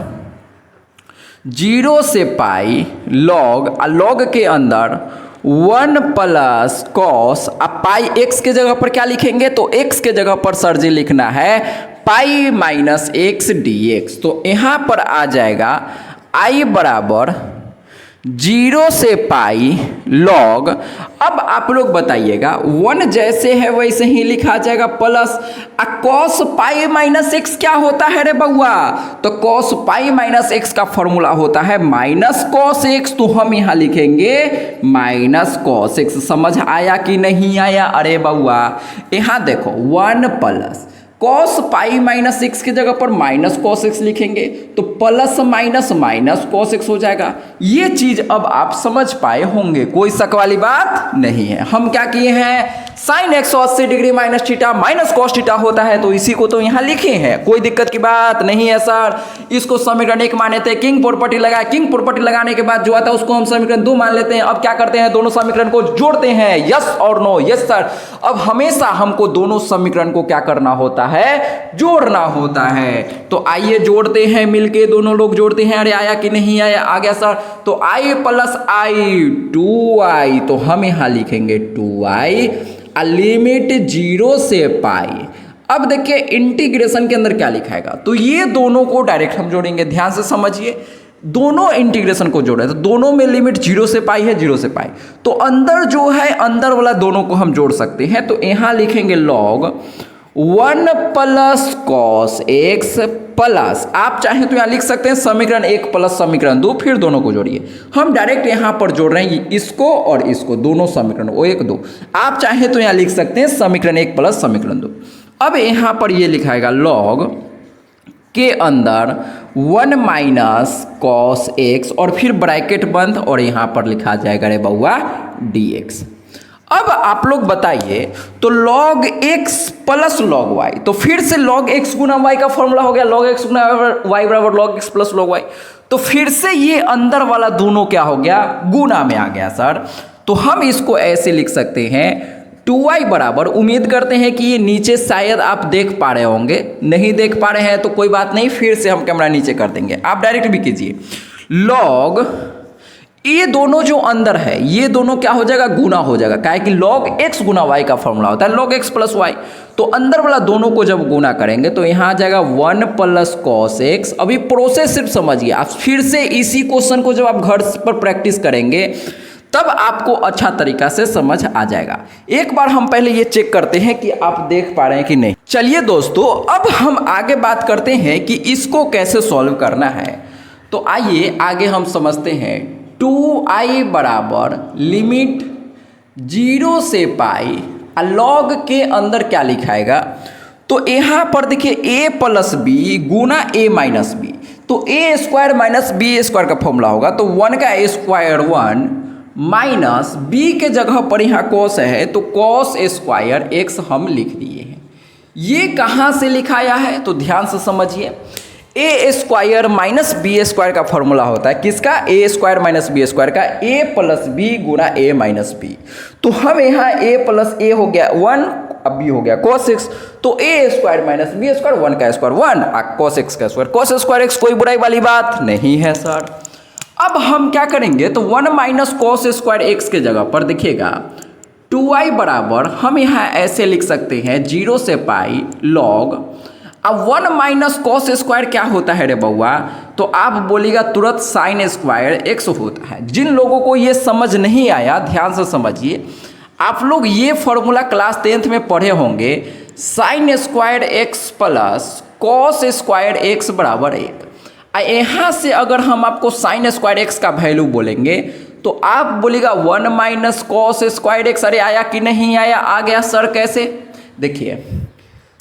0 से पाई लॉग, लॉग के अंदर 1 प्लस कॉस। अब पाई x के जगह पर क्या लिखेंगे? तो x के जगह पर सर जी लिखना है पाई माइनस x dx। तो यहां पर आ जाएगा i बराबर 0 से पाई लॉग। अब आप लोग बताइएगा 1 जैसे है वैसे ही लिखा जाएगा, plus cos pi minus x क्या होता है रे बउआ? तो कॉस पाई माइनस एक्स का फॉर्मूला होता है माइनस कॉस एक्स, तो हम यहाँ लिखेंगे माइनस कॉस एक्स। समझ आया कि नहीं आया? अरे बउआ यहाँ देखो 1 plus cos pi minus x की जगह पर माइनस कॉस एक्स लिखेंगे, तो plus minus minus cos x हो जाएगा। ये चीज अब आप समझ पाए होंगे, कोई शक वाली बात नहीं है। हम क्या किए हैं? Sine 180 degree minus theta minus cos theta होता है, तो इसी को तो यहाँ लिखे हैं, कोई दिक्कत की बात नहीं है सर। इसको समीकरण 1 माने थे, किंग प्रॉपर्टी लगाए, किंग प्रॉपर्टी लगाने के बाद जो आता है उसको हम समीकरण 2 मान लेते हैं। अब क्या करते हैं? दोनों समीकरण को जोड़ते हैं। यस और नो? Yes sir. अब हमेशा हमको दोनों समीकरण को क्या करना होता है? जोड़ना होता है। तो आइए जोड़ते हैं मिलके, दोनों लोग जोड़ते हैं। अरे आया कि नहीं आया? आ गया सर। तो i प्लस आई 2i, तो हम यहां लिखेंगे 2i, लिमिट 0 से पाई। अब देखिए इंटीग्रेशन के अंदर क्या लिखाएगा, तो ये दोनों को डायरेक्ट हम जोड़ेंगे। ध्यान से समझिए, दोनों इंटीग्रेशन को जोड़े, तो दोनों में लिमिट 0 से पाई है, 0 से पाई, तो अंदर जो है अंदर वाला दोनों को हम जोड़ सकते हैं। तो यहां लिखेंगे log 1 plus cos x plus, आप चाहें तो यहाँ लिख सकते हैं समीकरण 1 प्लस समीकरण 2, फिर दोनों को जोड़िए। हम डायरेक्ट यहाँ पर जोड़ रहे हैं इसको और इसको, दोनों समीकरण वो 1 2। आप चाहें तो यहाँ लिख सकते हैं समीकरण 1 प्लस समीकरण 2। अब यहाँ पर ये लिखाएगा लॉग के अंदर 1 माइनस कॉस एक्स, और फिर ब्रैकेट बंद, और यहाँ पर लिखा जाएगा रे बउआ dx। अब आप लोग बताइए, तो log x plus log y, तो फिर से log x गुना y का फॉर्मूला हो गया, log x गुना y बराबर log x plus log y। तो फिर से ये अंदर वाला दोनों क्या हो गया? गुना में आ गया सर। तो हम इसको ऐसे लिख सकते हैं 2y बराबर, उम्मीद करते हैं कि ये नीचे शायद आप देख पा रहे होंगे, नहीं देख पा रहे हैं तो कोई बात नहीं, फिर से हम कैमरा नीचे कर देंगे, आप डायरेक्ट भी कीजिए। log ये दोनों जो अंदर है ये दोनों क्या हो जाएगा? गुना हो जाएगा, काहे कि log x गुना y का फॉर्मूला होता है log x प्लस y। तो अंदर वाला दोनों को जब गुना करेंगे तो यहाँ आ जाएगा 1 प्लस कॉस एक्स। अभी प्रोसेस सिर्फ समझिए, आप फिर से इसी क्वेश्चन को जब आप घर पर प्रैक्टिस करेंगे तब आपको अच्छा तरीका से समझ आ जाएगा। एक बार हम पहले ये चेक करते हैं कि आप देख पा रहे हैं कि नहीं। चलिए दोस्तों, अब हम आगे बात करते हैं कि इसको कैसे सॉल्व करना है। तो आइए आगे हम समझते हैं। 2i बराबर लिमिट 0 से पाई, लॉग के अंदर क्या लिखाएगा? तो यहाँ पर देखिए a प्लस बी गुना a माइनस बी, तो a square minus B square का फॉर्मूला होगा, तो 1 का a स्क्वायर 1 माइनस बी के जगह पर यहाँ कॉस है तो कॉस स्क्वायर एक्स हम लिख दिए हैं। ये कहाँ से लिखाया है तो ध्यान से समझिए। ए स्क्वायर माइनस बी स्क्वायर का फॉर्मूला होता है किसका, ए स्क्वायर माइनस बी स्क्वायर का, ए प्लस बी गुना ए माइनस बी। तो हम यहाँ ए प्लस ए हो गया 1, अब बी हो गया cos x, तो ए स्क्वायर माइनस बी स्क्वायर 1 का स्क्वायर 1 cos x का स्क्वायर, cos स्क्वायर x कोई बुराई वाली बात नहीं है सर। अब हम क्या करेंगे तो 1 माइनस कॉस स्क्वायर एक्स के जगह पर देखिएगा 2i बराबर हम यहाँ ऐसे लिख सकते हैं 0 से पाई लॉग। अब 1 माइनस कॉस स्क्वायर क्या होता है रे बउआ, तो आप बोलिएगा तुरंत साइन स्क्वायर एक्स होता है। जिन लोगों को ये समझ नहीं आया ध्यान से समझिए, आप लोग ये फॉर्मूला क्लास 10th में पढ़े होंगे, sine square x plus cos square x बराबर 1। यहाँ से अगर हम आपको साइन स्क्वायर एक्स का वैल्यू बोलेंगे तो आप बोलिएगा 1 माइनस कॉस स्क्वायर एक्स, अरे आया कि नहीं आया, आ गया सर। कैसे देखिए,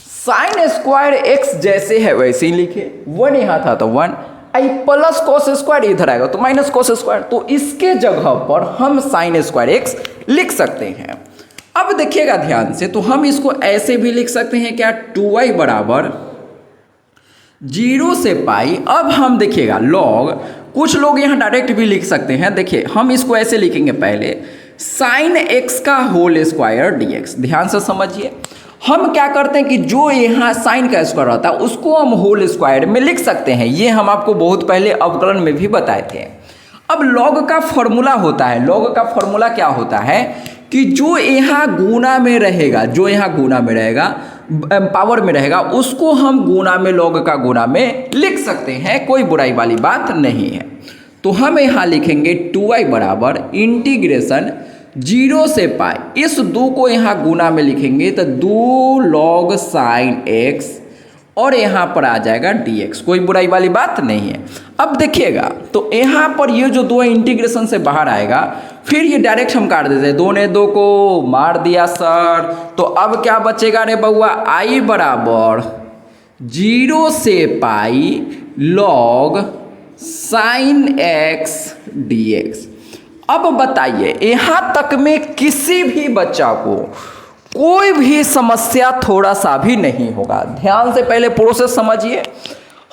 साइन स्क्वायर एक्स जैसे है वैसे ही लिखे, 1 यहाँ था तो 1, आई प्लस कॉस स्क्वायर इधर आएगा तो माइनस कॉस स्क्वायर, तो इसके जगह पर हम साइन स्क्वायर एक्स लिख सकते हैं। अब देखिएगा ध्यान से, तो हम इसको ऐसे भी लिख सकते हैं क्या, 2i बराबर 0 से पाई। अब हम देखिएगा लॉग, कुछ लोग यहाँ डायरेक्ट भी लिख सकते हैं। देखिए हम इसको ऐसे लिखेंगे, पहले साइन एक्स का होल स्क्वायर dx। ध्यान से समझिए, हम क्या करते हैं कि जो यहाँ साइन का स्क्वायर होता है उसको हम होल स्क्वायर में लिख सकते हैं। ये हम आपको बहुत पहले अवकलन में भी बताए थे। अब लॉग का फॉर्मूला होता है, लॉग का फॉर्मूला क्या होता है कि जो यहाँ गुना में रहेगा, जो यहाँ गुना में रहेगा, पावर में रहेगा, उसको हम गुना में लॉग का गुना में लिख सकते हैं, कोई बुराई वाली बात नहीं है। तो हम यहाँ लिखेंगे 2i बराबर इंटीग्रेशन 0 से पाई, इस 2 को यहाँ गुना में लिखेंगे तो 2 लॉग साइन एक्स और यहाँ पर आ जाएगा dx, कोई बुराई वाली बात नहीं है। अब देखिएगा तो यहाँ पर ये जो 2 इंटीग्रेशन से बाहर आएगा, फिर ये डायरेक्ट हम काट देते हैं, 2 ने 2 को मार दिया सर। तो अब क्या बचेगा रे बउआ, i बराबर 0 से pi log sine x dx। अब बताइए यहाँ तक में किसी भी बच्चा को कोई भी समस्या थोड़ा सा भी नहीं होगा। ध्यान से पहले प्रोसेस समझिए।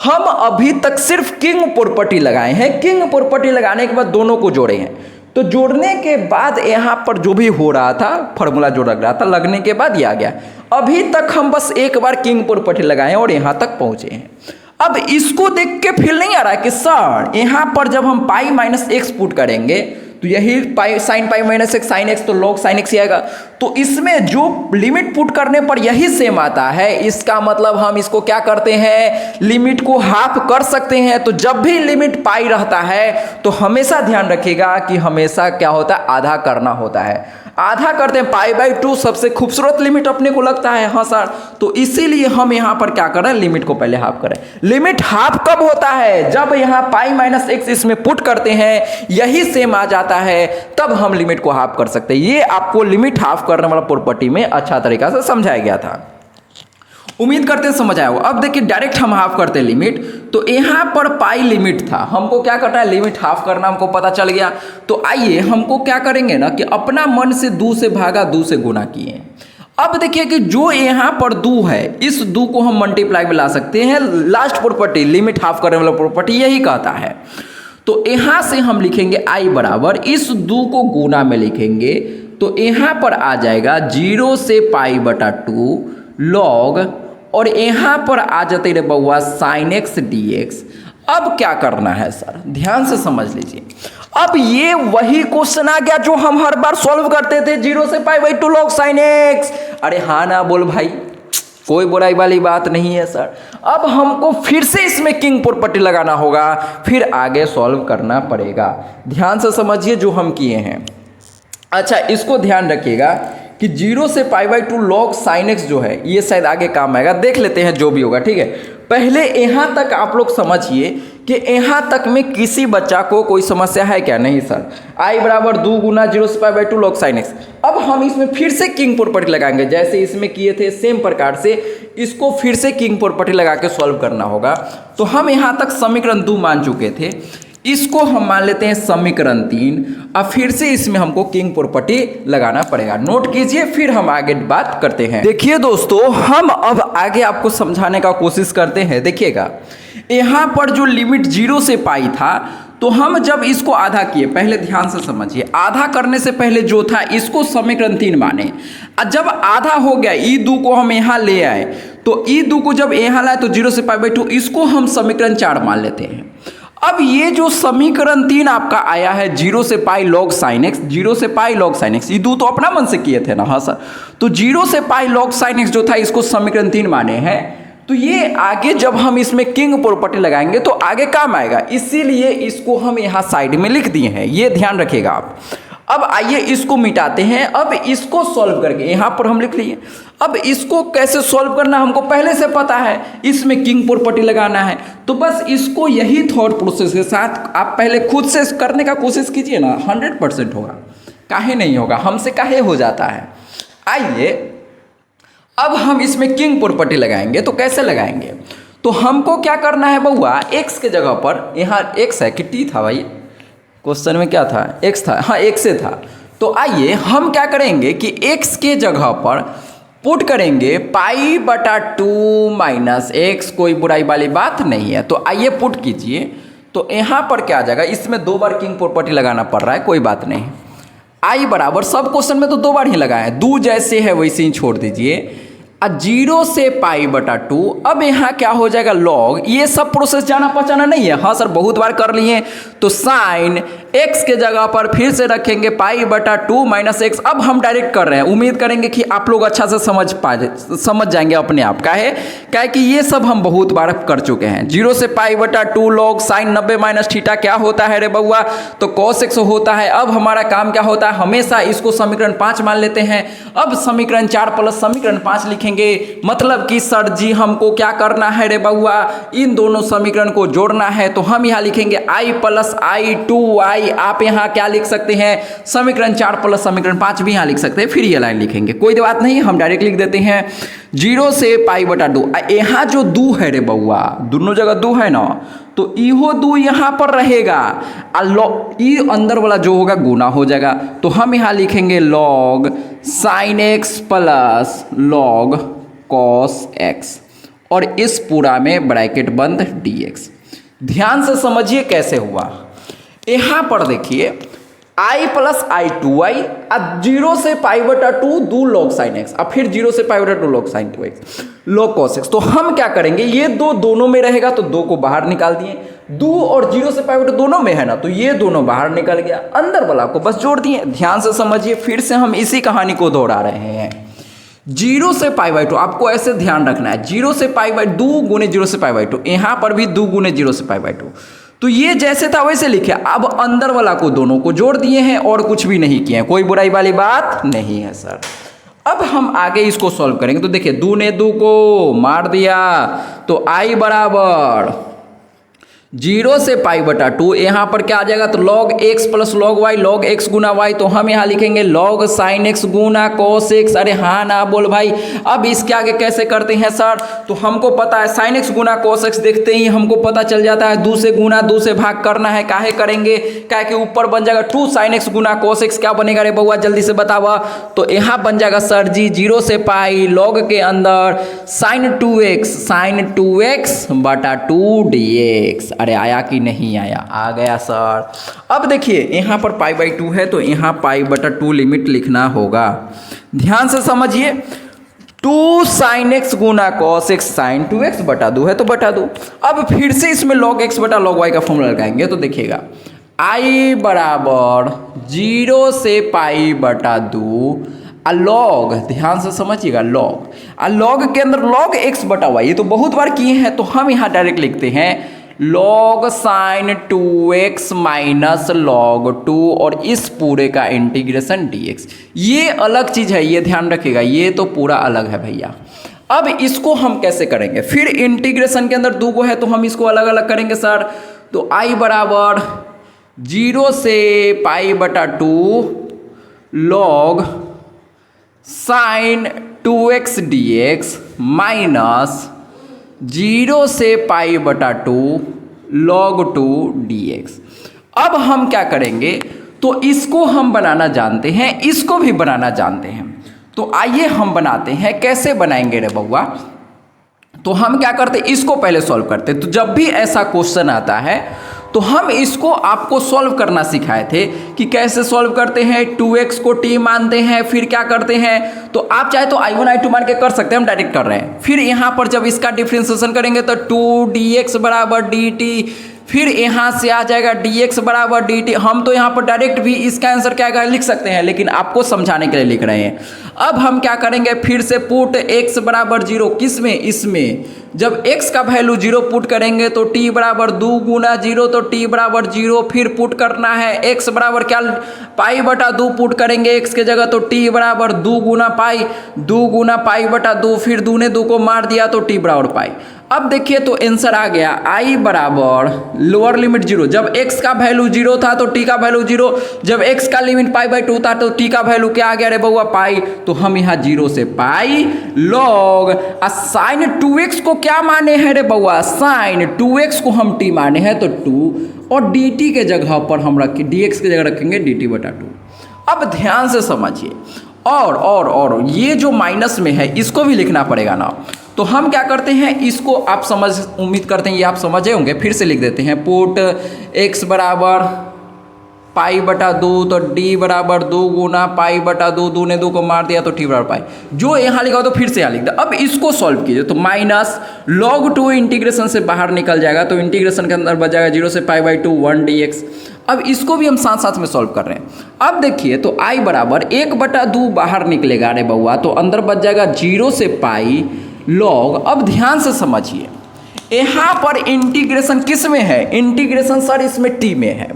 हम अभी तक सिर्फ किंग प्रॉपर्टी लगाए हैं, किंग प्रॉपर्टी लगाने के बाद दोनों को जोड़े हैं, तो जोड़ने के बाद यहाँ पर जो भी हो रहा था फॉर्मूला जो लग रहा था, लगने के बाद ये आ गया। अभी तक हम बस एक बार किंग प्रॉपर्टी लगाए हैं और यहाँ तक पहुँचे हैं। अब इसको देख के फील नहीं आ रहा है कि सर यहाँ पर जब हम पाई माइनस एक्स पुट करेंगे तो यही pi sine pi minus x sine x तो लॉग साइन एक्स ही आएगा, तो इसमें जो लिमिट पुट करने पर यही सेम आता है। इसका मतलब हम इसको क्या करते हैं, लिमिट को हाफ कर सकते हैं। तो जब भी लिमिट पाई रहता है तो हमेशा ध्यान रखिएगा कि हमेशा क्या होता है, आधा करना होता है। आधा करते हैं, π/2 सबसे खूबसूरत लिमिट अपने को लगता है, हाँ सर। तो इसीलिए हम यहाँ पर क्या करें, लिमिट को पहले हाफ करें। लिमिट हाफ कब होता है, जब यहाँ पाई माइनस एक्स इसमें पुट करते हैं, यही सेम आ जाता है, तब हम लिमिट को हाफ कर सकते हैं। ये आपको लिमिट हाफ करने वाला प्रॉपर्टी में अच्छा तरीका से समझाया गया था, उम्मीद करते हैं समझ आया हो। अब देखिए डायरेक्ट हम हाफ करते हैं लिमिट, तो यहाँ पर पाई लिमिट था, हमको क्या करना है, लिमिट हाफ करना हमको पता चल गया। तो आइए हमको क्या करेंगे ना कि अपना मन से 2 से भागा 2 से गुना किए। अब देखिए कि जो यहाँ पर 2 है, इस 2 को हम मल्टीप्लाई में ला सकते हैं। लास्ट प्रॉपर्टी लिमिट हाफ करने वाला प्रॉपर्टी यही कहता है। तो यहाँ से हम लिखेंगे i बराबर, इस 2 को गुना में लिखेंगे तो यहाँ पर आ जाएगा 0 से π/2 लॉग, और यहाँ पर आ जाते रे बउआ साइन एक्स dx। अब क्या करना है सर, ध्यान से समझ लीजिए। अब ये वही क्वेश्चन आ गया जो हम हर बार सॉल्व करते थे, 0 से π/2 लॉग साइन एक्स। अरे हाँ ना बोल भाई, कोई बुराई वाली बात नहीं है सर। अब हमको फिर से इसमें किंग प्रॉपर्टी लगाना होगा, फिर आगे सॉल्व करना पड़ेगा। ध्यान से समझिए जो हम किए हैं। अच्छा इसको ध्यान रखिएगा कि 0 से π/2 लॉग साइन एक्स जो है ये शायद आगे काम आएगा, देख लेते हैं जो भी होगा, ठीक है। पहले यहाँ तक आप लोग समझिए कि यहाँ तक में किसी बच्चा को कोई समस्या है क्या, नहीं सर। i बराबर 2 गुना 0 से π/2 लॉग साइन एक्स। अब हम इसमें फिर से किंग प्रॉपर्टी लगाएंगे, जैसे इसमें किए थे सेम प्रकार से इसको फिर से किंग प्रॉपर्टी लगा के सॉल्व करना होगा। तो हम यहाँ तक समीकरण 2 मान चुके थे। इसको हम मान लेते हैं समीकरण 3। अब फिर से इसमें हमको किंग प्रॉपर्टी लगाना पड़ेगा, नोट कीजिए, फिर हम आगे बात करते हैं। देखिए दोस्तों, हम अब आगे आपको समझाने का कोशिश करते हैं। देखिएगा, यहाँ पर जो लिमिट 0 से पाई था, तो हम जब इसको आधा किए, पहले ध्यान से समझिए, आधा करने से पहले जो था इसको समीकरण 3 माने, और जब आधा हो गया ई दो को हम यहाँ ले आए, तो ई दो को जब यहाँ लाए तो 0 से π/2 इसको हम समीकरण 4 मान लेते हैं। अब ये जो समीकरण 3 आपका आया है 0 से पाई log sin x, 0 से पाई log sin x, ये दो तो अपना मन से किए थे ना, हाँ सर, तो 0 से पाई log sin x जो था इसको समीकरण 3 माने हैं। तो ये आगे जब हम इसमें किंग प्रॉपर्टी लगाएंगे तो आगे काम आएगा, इसीलिए इसको हम यहाँ साइड में लिख दिए हैं, ये ध्यान रखिएगा आप। अब आइए इसको मिटाते हैं। अब इसको सॉल्व करके यहाँ पर हम लिख लिए। अब इसको कैसे सॉल्व करना हमको पहले से पता है, इसमें किंग प्रॉपर्टी लगाना है, तो बस इसको यही थॉट प्रोसेस के साथ आप पहले खुद से करने का कोशिश कीजिए ना, 100% होगा। काहे नहीं होगा, हमसे काहे हो जाता है। आइए अब हम इसमें किंग प्रॉपर्टी लगाएंगे, तो कैसे लगाएंगे, तो हमको क्या करना है बउआ, x के जगह पर, यहाँ x है कि t था भाई, क्वेश्चन में क्या था, x था, हाँ x से था। तो आइए हम क्या करेंगे कि x के जगह पर पुट करेंगे π/2 माइनस x, कोई बुराई वाली बात नहीं है। तो आइए पुट कीजिए, तो यहाँ पर क्या आ जाएगा, इसमें 2 बार किंग प्रॉपर्टी लगाना पड़ रहा है, कोई बात नहीं। i बराबर, सब क्वेश्चन में तो 2 बार ही लगाए, दो जैसे है वैसे ही छोड़ दीजिए, 0 से π/2। अब यहाँ क्या हो जाएगा लॉग, ये सब प्रोसेस जाना पहचाना नहीं है, हाँ सर बहुत बार कर लिए। तो साइन x के जगह पर फिर से रखेंगे π/2 माइनस x। अब हम डायरेक्ट कर रहे हैं, उम्मीद करेंगे कि आप लोग अच्छा से समझ जाएंगे अपने आप। काहे कि ये सब हम बहुत बार कर चुके हैं। 0 से π/2 लॉग साइन 90 माइनस थीटा क्या होता है रे बउआ, तो cos x होता है। अब हमारा काम क्या होता है, हमेशा इसको समीकरण 5 मान लेते हैं। अब समीकरण 4 प्लस समीकरण 5 लिखेंगे, मतलब कि सर जी हमको क्या करना है रे बउआ, इन दोनों समीकरण को जोड़ना है। तो हम यहाँ लिखेंगे i प्लस i2i, आप यहाँ क्या लिख सकते हैं, समीकरण 4 प्लस समीकरण 5 भी यहाँ लिख सकते हैं, फिर ये लाइन लिखेंगे, कोई बात नहीं, हम डायरेक्ट लिख देते हैं 0 से π/2। यहाँ जो 2 है रे बउआ, दोनों जगह 2 है ना, तो इहो 2 यहाँ पर रहेगा, ई अंदर वाला जो होगा गुना हो जाएगा। तो हम यहाँ लिखेंगे log sin x plus log cos x, और इस पूरा में ब्रैकेट बंद dx। ध्यान से समझिए कैसे हुआ। यहाँ पर देखिए i प्लस i2i, 0 से π/2 2 log sin x, अब फिर 0 से π/2 log sin 2x log cos x। तो हम क्या करेंगे, ये दोनों में रहेगा तो 2 को बाहर निकाल दिए, 2 और 0 से π/2 दोनों में है ना, तो ये दोनों बाहर निकल गया, अंदर वाला को बस जोड़ दिए। ध्यान से समझिए, फिर से हम इसी कहानी को दोहरा रहे हैं। 0 से π/2 आपको ऐसे ध्यान रखना है, 0 से π/2 गुने 0 से π/2, यहाँ पर भी 2 गुने 0 से π/2। तो ये जैसे था वैसे लिखे, अब अंदर वाला को दोनों को जोड़ दिए हैं और कुछ भी नहीं किए हैं, कोई बुराई वाली बात नहीं है सर। अब हम आगे इसको सॉल्व करेंगे, तो देखिए 2 ने 2 को मार दिया, तो i बराबर 0 से π/2, यहाँ पर क्या आ जाएगा, तो log x plus log y, log x गुना y। तो हम यहाँ लिखेंगे log sin x गुना cos x। अरे हाँ ना बोल भाई, अब इसके आगे कैसे करते हैं सर, तो हमको पता है sin x गुना cos x, देखते ही हमको पता चल जाता है 2 से गुना 2 से भाग करना है। काहे करेंगे, काहे कि ऊपर बन जाएगा 2 sin x गुना cos x, क्या बनेगा रे बउआ जल्दी से बतावा। तो यहाँ बन जाएगा सर जी 0 से पाई log के अंदर sin 2x बटा 2 dx। अरे आया कि नहीं आया, आ गया सर। अब देखिए यहाँ पर π/2 है, तो यहाँ π/2 लिमिट लिखना होगा, ध्यान से समझिए। 2 sin x गुना cos x sin 2x बटा 2 है तो बटा 2। अब फिर से इसमें log x बटा log y का फॉर्मूला लगाएंगे, तो देखिएगा i बराबर 0 से π/2 लॉग, ध्यान से समझिएगा, लॉग के अंदर log x बटा y, ये तो बहुत बार किए हैं, तो हम यहाँ डायरेक्ट लिखते हैं log sin 2x minus log 2 और इस पूरे का इंटीग्रेशन dx। ये अलग चीज है, ये ध्यान रखिएगा, ये तो पूरा अलग है भैया। अब इसको हम कैसे करेंगे, फिर इंटीग्रेशन के अंदर 2 को है तो हम इसको अलग अलग करेंगे सर। तो i बराबर 0 से π/2 log sin 2x dx minus 0 से π/2 log 2 dx। अब हम क्या करेंगे, तो इसको हम बनाना जानते हैं, इसको भी बनाना जानते हैं। तो आइए हम बनाते हैं। कैसे बनाएंगे रे बउआ, तो हम क्या करते, इसको पहले सॉल्व करते। तो जब भी ऐसा क्वेश्चन आता है तो हम इसको आपको सॉल्व करना सिखाए थे कि कैसे सॉल्व करते हैं। 2x को t मानते हैं, फिर क्या करते हैं, तो आप चाहे तो i1 i2 मान के कर सकते हैं, हम डायरेक्ट कर रहे हैं। फिर यहाँ पर जब इसका डिफरेंशिएशन करेंगे तो 2dx बराबर dt, फिर यहाँ से आ जाएगा dx बराबर dt। हम तो यहाँ पर डायरेक्ट भी इसका आंसर क्या आएगा लिख सकते हैं, लेकिन आपको समझाने के लिए लिख रहे हैं। अब हम क्या करेंगे, फिर से पुट x बराबर 0, किस में, इसमें। जब x का वैल्यू 0 पुट करेंगे तो t बराबर 2 गुना 0, तो t बराबर 0। फिर पुट करना है x बराबर क्या, पाई बटा 2 पुट करेंगे x के जगह, तो t बराबर 2 गुना पाई, 2 गुना पाई बटा 2, फिर 2 ने 2 को मार दिया तो t बराबर पाई। अब देखिए तो आंसर आ गया i बराबर लोअर लिमिट 0। जब x का वैल्यू 0 था तो t का वैल्यू 0, जब x का लिमिट पाई बाई 2 था तो t का वैल्यू क्या आ गया रे बउआ, पाई। तो हम यहाँ 0 से पाई लॉग साइन 2x को क्या माने हैं रे बउआ, साइन 2x को हम t माने हैं तो 2, और dt के जगह पर हम रखें, dx के जगह रखेंगे dt बटा 2। अब ध्यान से समझिए, और ये जो माइनस में है इसको भी लिखना पड़ेगा ना। तो हम क्या करते हैं, इसको आप समझ, उम्मीद करते हैं ये आप समझे होंगे, फिर से लिख देते हैं। पुट x बराबर पाई बटा 2, तो d बराबर 2 गुना पाई बटा 2, 2 ने 2 को मार दिया तो t बराबर पाई। जो यहाँ लिखा हो तो फिर से यहाँ लिख दो। अब इसको सॉल्व कीजिए, तो माइनस log 2 इंटीग्रेशन से बाहर निकल जाएगा, तो इंटीग्रेशन के अंदर बच जाएगा 0 से पाई बाई 2 1 dx। अब इसको भी हम साथ साथ में सॉल्व कर रहे हैं। अब देखिए तो i बराबर 1 बटा 2 बाहर निकलेगा रे बउआ, तो अंदर बच जाएगा 0 से पाई लॉग। अब ध्यान से समझिए, यहाँ पर इंटीग्रेशन किस में है, इंटीग्रेशन सर इसमें t में है।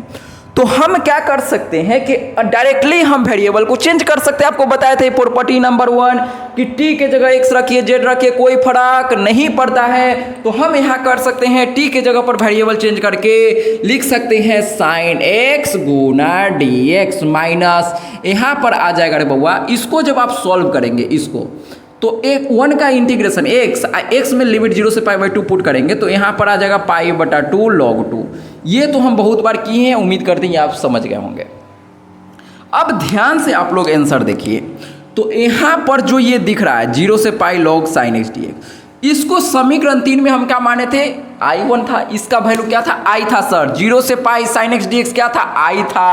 तो हम क्या कर सकते हैं कि डायरेक्टली हम वेरिएबल को चेंज कर सकते हैं। आपको बताए थे प्रॉपर्टी नंबर 1 कि t के जगह x रखिए, z रखिए, कोई फर्क नहीं पड़ता है। तो हम यहाँ कर सकते हैं t के जगह पर वेरिएबल चेंज करके लिख सकते हैं साइन x गुना dx माइनस, यहाँ पर आ जाएगा रे बउआ। इसको जब आप सॉल्व करेंगे इसको, तो 1 का इंटीग्रेशन x में लिमिट 0 से पाई बाई 2 पुट करेंगे तो यहाँ पर आ जाएगा पाई बटा 2 log 2। ये तो हम बहुत बार किए हैं, उम्मीद करते हैं आप समझ गए होंगे। अब ध्यान से आप लोग आंसर देखिए, तो यहाँ पर जो ये दिख रहा है 0 से पाई log sin x dx, इसको समीकरण 3 में हम क्या माने थे, i1 था, इसका वैल्यू क्या था, i था सर। 0 से पाई sin x dx क्या था, i था।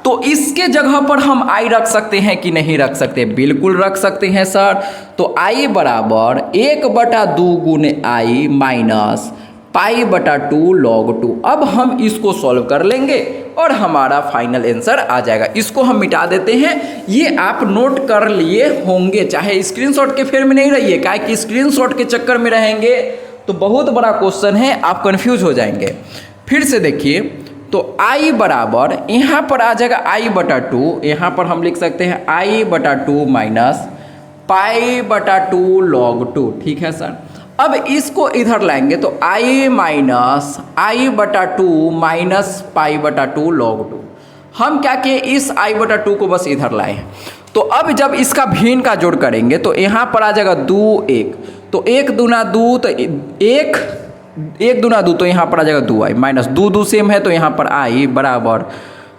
तो इसके जगह पर हम i रख सकते हैं कि नहीं रख सकते, बिल्कुल रख सकते हैं सर। तो i बराबर 1 बटा 2 गुने i माइनस पाई बटा 2 log 2। अब हम इसको सॉल्व कर लेंगे और हमारा फाइनल आंसर आ जाएगा। इसको हम मिटा देते हैं, ये आप नोट कर लिए होंगे, चाहे स्क्रीनशॉट के फेर में नहीं रहिए, काहे कि स्क्रीनशॉट के चक्कर में रहेंगे तो बहुत बड़ा क्वेश्चन है, आप कंफ्यूज हो जाएंगे। फिर से देखिए, तो i बराबर यहाँ पर आ जाएगा i बटा 2, यहाँ पर हम लिख सकते हैं i बटा 2 माइनस पाई बटा 2 log 2, ठीक है सर। अब इसको इधर लाएंगे तो i माइनस आई बटा 2 माइनस पाई बटा 2 log 2। हम क्या किए, इस i बटा 2 को बस इधर लाए। तो अब जब इसका भिन्न का जोड़ करेंगे तो यहाँ पर आ जाएगा 2 1, तो 1 दूना 2, तो 1 दूना 2, तो यहाँ पर आ जाएगा 2i माइनस 2 2 सेम है, तो यहाँ पर i बराबर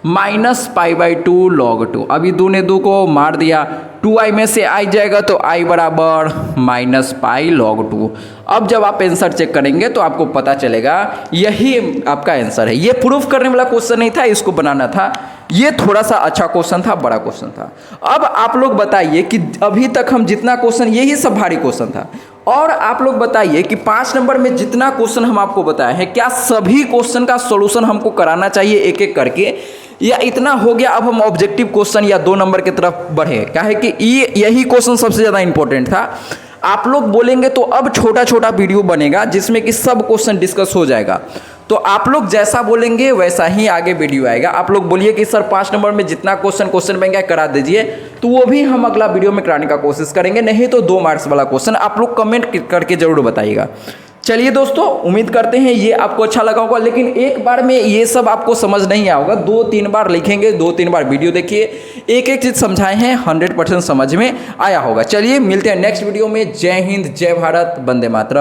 माइनस पाई बाई 2 log 2। अभी 2 ने 2 को मार दिया, 2i में से i जाएगा तो i बराबर माइनस पाई log 2। अब जब आप आंसर चेक करेंगे तो आपको पता चलेगा यही आपका आंसर है। ये प्रूफ करने वाला क्वेश्चन नहीं था, इसको बनाना था। ये थोड़ा सा अच्छा क्वेश्चन था, बड़ा क्वेश्चन था। अब आप लोग बताइए कि अभी तक हम जितना क्वेश्चन, यही सब भारी क्वेश्चन था, और आप लोग बताइए कि 5 नंबर में जितना क्वेश्चन हम आपको बताए हैं, क्या सभी क्वेश्चन का सॉल्यूशन हमको कराना चाहिए एक एक करके, या इतना हो गया अब हम ऑब्जेक्टिव क्वेश्चन या 2 नंबर की तरफ बढ़े? क्या है कि यही क्वेश्चन सबसे ज़्यादा इंपॉर्टेंट था। आप लोग बोलेंगे तो अब छोटा छोटा वीडियो बनेगा जिसमें कि सब क्वेश्चन डिस्कस हो जाएगा। तो आप लोग जैसा बोलेंगे वैसा ही आगे वीडियो आएगा। आप लोग बोलिए कि सर 5 नंबर में जितना क्वेश्चन बैंक करा दीजिए, तो वो भी हम अगला वीडियो में कराने का कोशिश करेंगे। नहीं तो 2 मार्क्स वाला क्वेश्चन आप लोग कमेंट करके जरूर बताइएगा। चलिए दोस्तों, उम्मीद करते हैं ये आपको अच्छा लगा होगा, लेकिन एक बार में ये सब आपको समझ नहीं आया होगा। 2-3 बार लिखेंगे, 2-3 बार वीडियो देखिए, एक एक चीज़ समझाए हैं, 100% समझ में आया होगा। चलिए मिलते हैं नेक्स्ट वीडियो में। जय हिंद, जय भारत, वंदे मातरम।